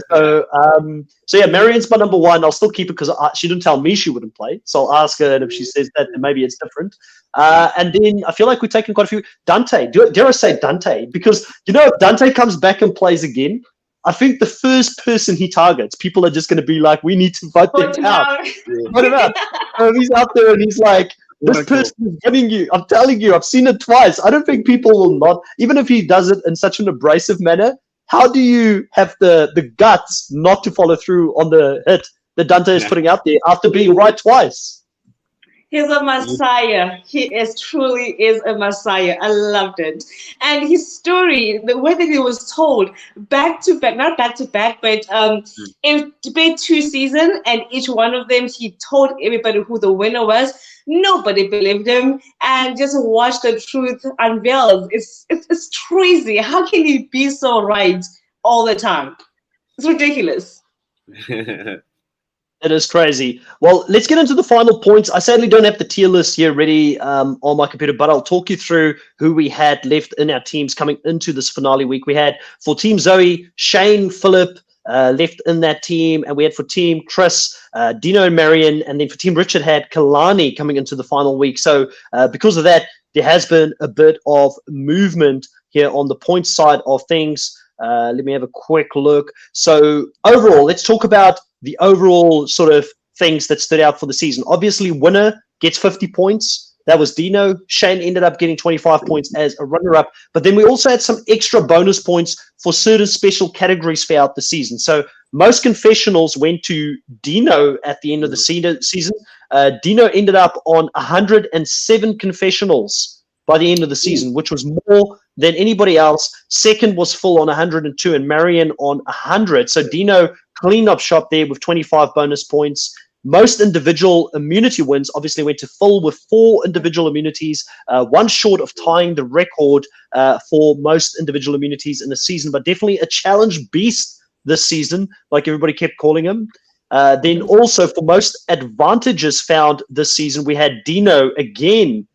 So yeah, Marion's my number one. I'll still keep it because she didn't tell me she wouldn't play. So I'll ask her, and if she says that, then maybe it's different. And then I feel like we've taken quite a few. Dante, dare I say Dante? Because if Dante comes back and plays again, I think the first person he targets, people are just going to be like, we need to vote them out. Vote him out. He's out there and he's like, this person is winning you. I'm telling you, I've seen it twice. I don't think people will not, even if he does it in such an abrasive manner, how do you have the guts not to follow through on the hit that Dante is putting out there after being right twice? He's a messiah. He truly is a messiah. I loved it. And his story, the way that it was told, back to back, not back to back, but in debate 2 seasons, and each one of them, he told everybody who the winner was. Nobody believed him, and just watch the truth unveiled. It's crazy. How can he be so right all the time? It's ridiculous. It is crazy. Well, let's get into the final points. I sadly don't have the tier list here ready on my computer, but I'll talk you through who we had left in our teams coming into this finale week. We had for Team Zoe, Shane, Philip left in that team, and we had for Team Chris, Dino and Marion, and then for Team Richard had Kalani coming into the final week. So because of that, there has been a bit of movement here on the point side of things. Let me have a quick look. So overall, let's talk about the overall sort of things that stood out for the season. Obviously, winner gets 50 points. That was Dino. Shane ended up getting 25 points as a runner-up. But then we also had some extra bonus points for certain special categories throughout the season. So most confessionals went to Dino at the end of the season. Dino ended up on 107 confessionals by the end of the season, which was more than anybody else. Second was Phil on 102 and Marion on 100. So Dino cleaned up shop there with 25 bonus points. Most individual immunity wins obviously went to Phil with 4 individual immunities, one short of tying the record for most individual immunities in the season, but definitely a challenge beast this season, like everybody kept calling him. Then also for most advantages found this season, we had Dino again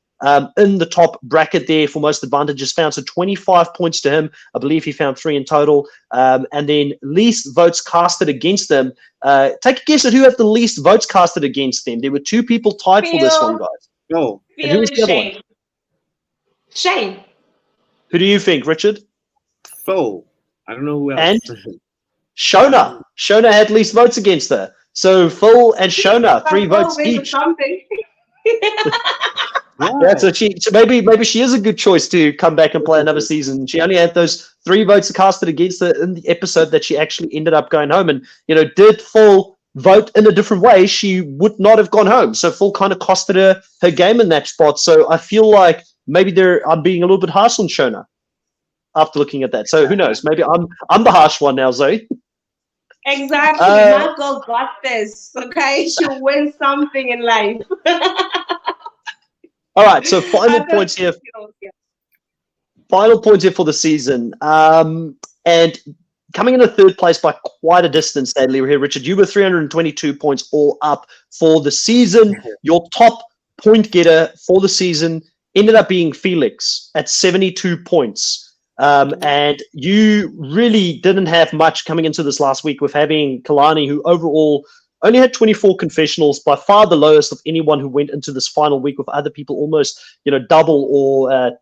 in the top bracket there for most advantages found. So 25 points to him. I believe he found 3 in total. And then least votes casted against them. Take a guess at who had the least votes casted against them. There were 2 people tied for this one, guys. No. And who was the other one? Shane. Who do you think, Richard? Phil. I don't know who else. And Shona. Shona had least votes against her. So Phil and Shona, 3 votes each. Yeah, so maybe she is a good choice to come back and play another season. She only had those 3 votes casted against her in the episode that she actually ended up going home. And did Phil vote in a different way, she would not have gone home. So Phil kind of costed her game in that spot. So I feel like maybe I'm being a little bit harsh on Shona after looking at that. So who knows? Maybe I'm the harsh one now, Zoe. Exactly. My girl got this. Okay, she'll win something in life. All right, so final points here. Final points here for the season. And coming in the 3rd place by quite a distance, sadly, we're here, Richard. You were 322 points all up for the season. Your top point getter for the season ended up being Felix at 72 points. And you really didn't have much coming into this last week with having Kalani, who overall only had 24 confessionals, by far the lowest of anyone who went into this final week, with other people almost, double or,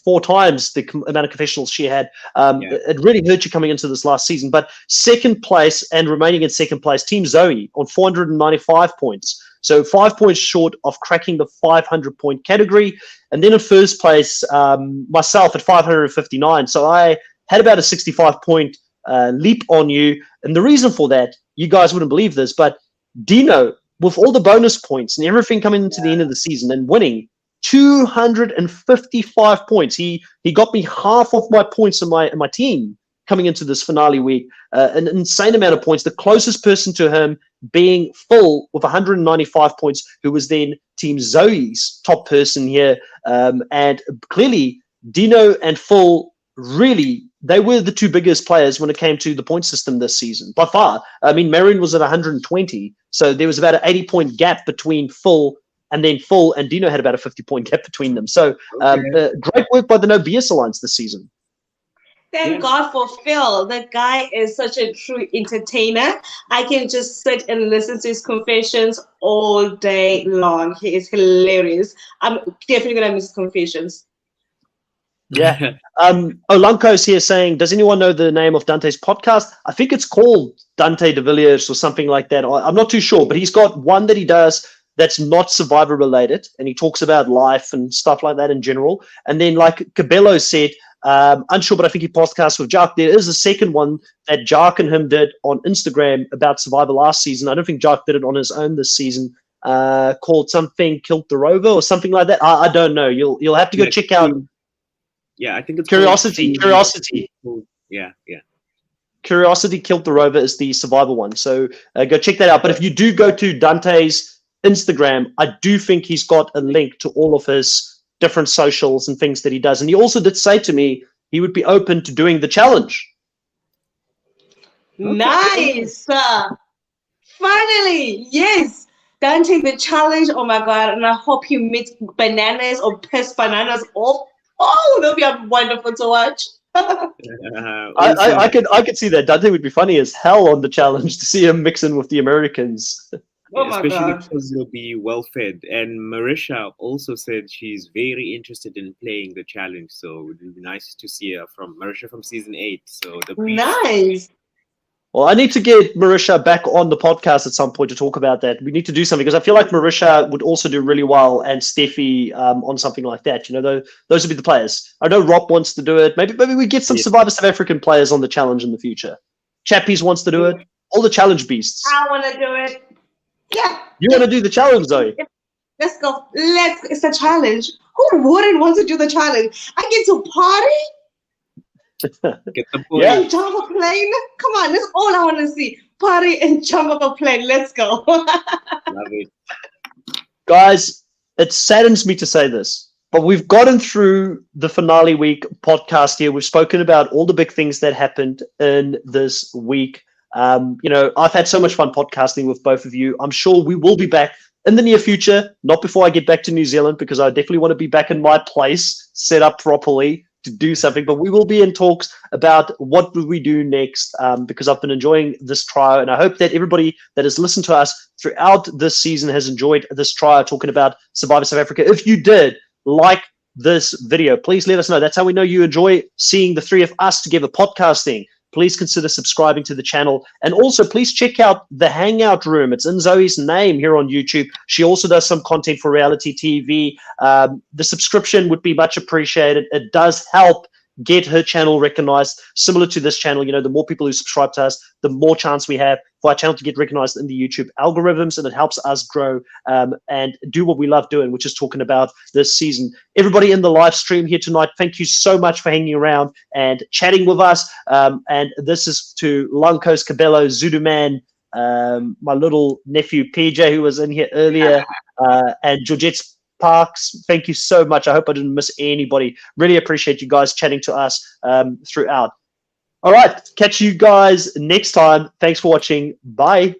4 times the amount of confessionals she had. It really hurt you coming into this last season. But second place and remaining in second place, Team Zoe on 495 points. So 5 points short of cracking the 500-point category. And then in first place, myself at 559. So I had about a 65-point leap on you. And the reason for that, you guys wouldn't believe this, but Dino, with all the bonus points and everything coming into the end of the season and winning 255 points. He got me half of my points in my team coming into this finale week. An insane amount of points. The closest person to him being Phil with 195 points, who was then Team Zoe's top person here. And clearly, Dino and Phil really, they were the 2 biggest players when it came to the point system this season, by far. I mean, Marion was at 120, so there was about an 80-point gap between Phil and then Phil and Dino had about a 50-point gap between them. So great work by the No BS Alliance this season. Thank God for Phil. The guy is such a true entertainer. I can just sit and listen to his confessions all day long. He is hilarious. I'm definitely going to miss confessions. Yeah. Olanko's here saying, does anyone know the name of Dante's podcast? I think it's called Dante de Villiers or something like that. I'm not too sure, but he's got one that he does that's not Survivor related, and he talks about life and stuff like that in general. And then, like Cabello said, unsure, but I think he podcasts with Jark. There is a second one that Jark and him did on Instagram about Survivor last season. I don't think Jark did it on his own this season, called something Killed the Rover or something like that. I don't know. You'll have to go check out. Yeah, I think it's Curiosity. Yeah. Curiosity Killed the Rover is the Survivor one. So go check that out. But if you do go to Dante's Instagram, I do think he's got a link to all of his different socials and things that he does. And he also did say to me he would be open to doing the challenge. Nice. Finally, yes. Dante, the challenge. Oh my God. And I hope you meet bananas or piss bananas off. Oh, that'll be wonderful to watch. I could see that. Dante would be funny as hell on the challenge to see him mixing with the Americans. Oh my especially God. because he'll be well fed. And Marisha also said she's very interested in playing the challenge. So it would be nice to see her from Marisha from season 8. So Nice. Well, I need to get Marisha back on the podcast at some point to talk about that. We need to do something because I feel like Marisha would also do really well, and Steffi on something like that. Those would be the players. I know Rob wants to do it. Maybe we get some Survivor South African players on the challenge in the future. Chappies wants to do it. All the challenge beasts. I want to do it. Yeah. You want to do the challenge, Zoe? Let's go. It's a challenge. Who wouldn't want to do the challenge? I get to party. Get the point. And jump a plane. Come on, that's all I want to see. Party and jump up a plane. Let's go. Love it. Guys, it saddens me to say this, but we've gotten through the finale week podcast here. We've spoken about all the big things that happened in this week. I've had so much fun podcasting with both of you. I'm sure we will be back in the near future, not before I get back to New Zealand, because I definitely want to be back in my place, set up properly to do something. But we will be in talks about what will we do next, because I've been enjoying this trial, and I hope that everybody that has listened to us throughout this season has enjoyed this trial talking about Survivor South Africa. If you did like this video, please let us know. That's how we know you enjoy seeing the three of us together podcasting. Please consider subscribing to the channel. And also, please check out the Hangout room. It's in Zoe's name here on YouTube. She also does some content for reality TV. The subscription would be much appreciated. It does help get her channel recognized. Similar to this channel, the more people who subscribe to us, the more chance we have for our channel to get recognized in the YouTube algorithms, and it helps us grow and do what we love doing, which is talking about this season. Everybody in the live stream here tonight, thank you so much for hanging around and chatting with us. And this is to Lankos, Cabello, Zuduman, my little nephew PJ, who was in here earlier, and Georgette Parks. Thank you so much. I hope I didn't miss anybody. Really appreciate you guys chatting to us throughout. All right, catch you guys next time. Thanks for watching. Bye.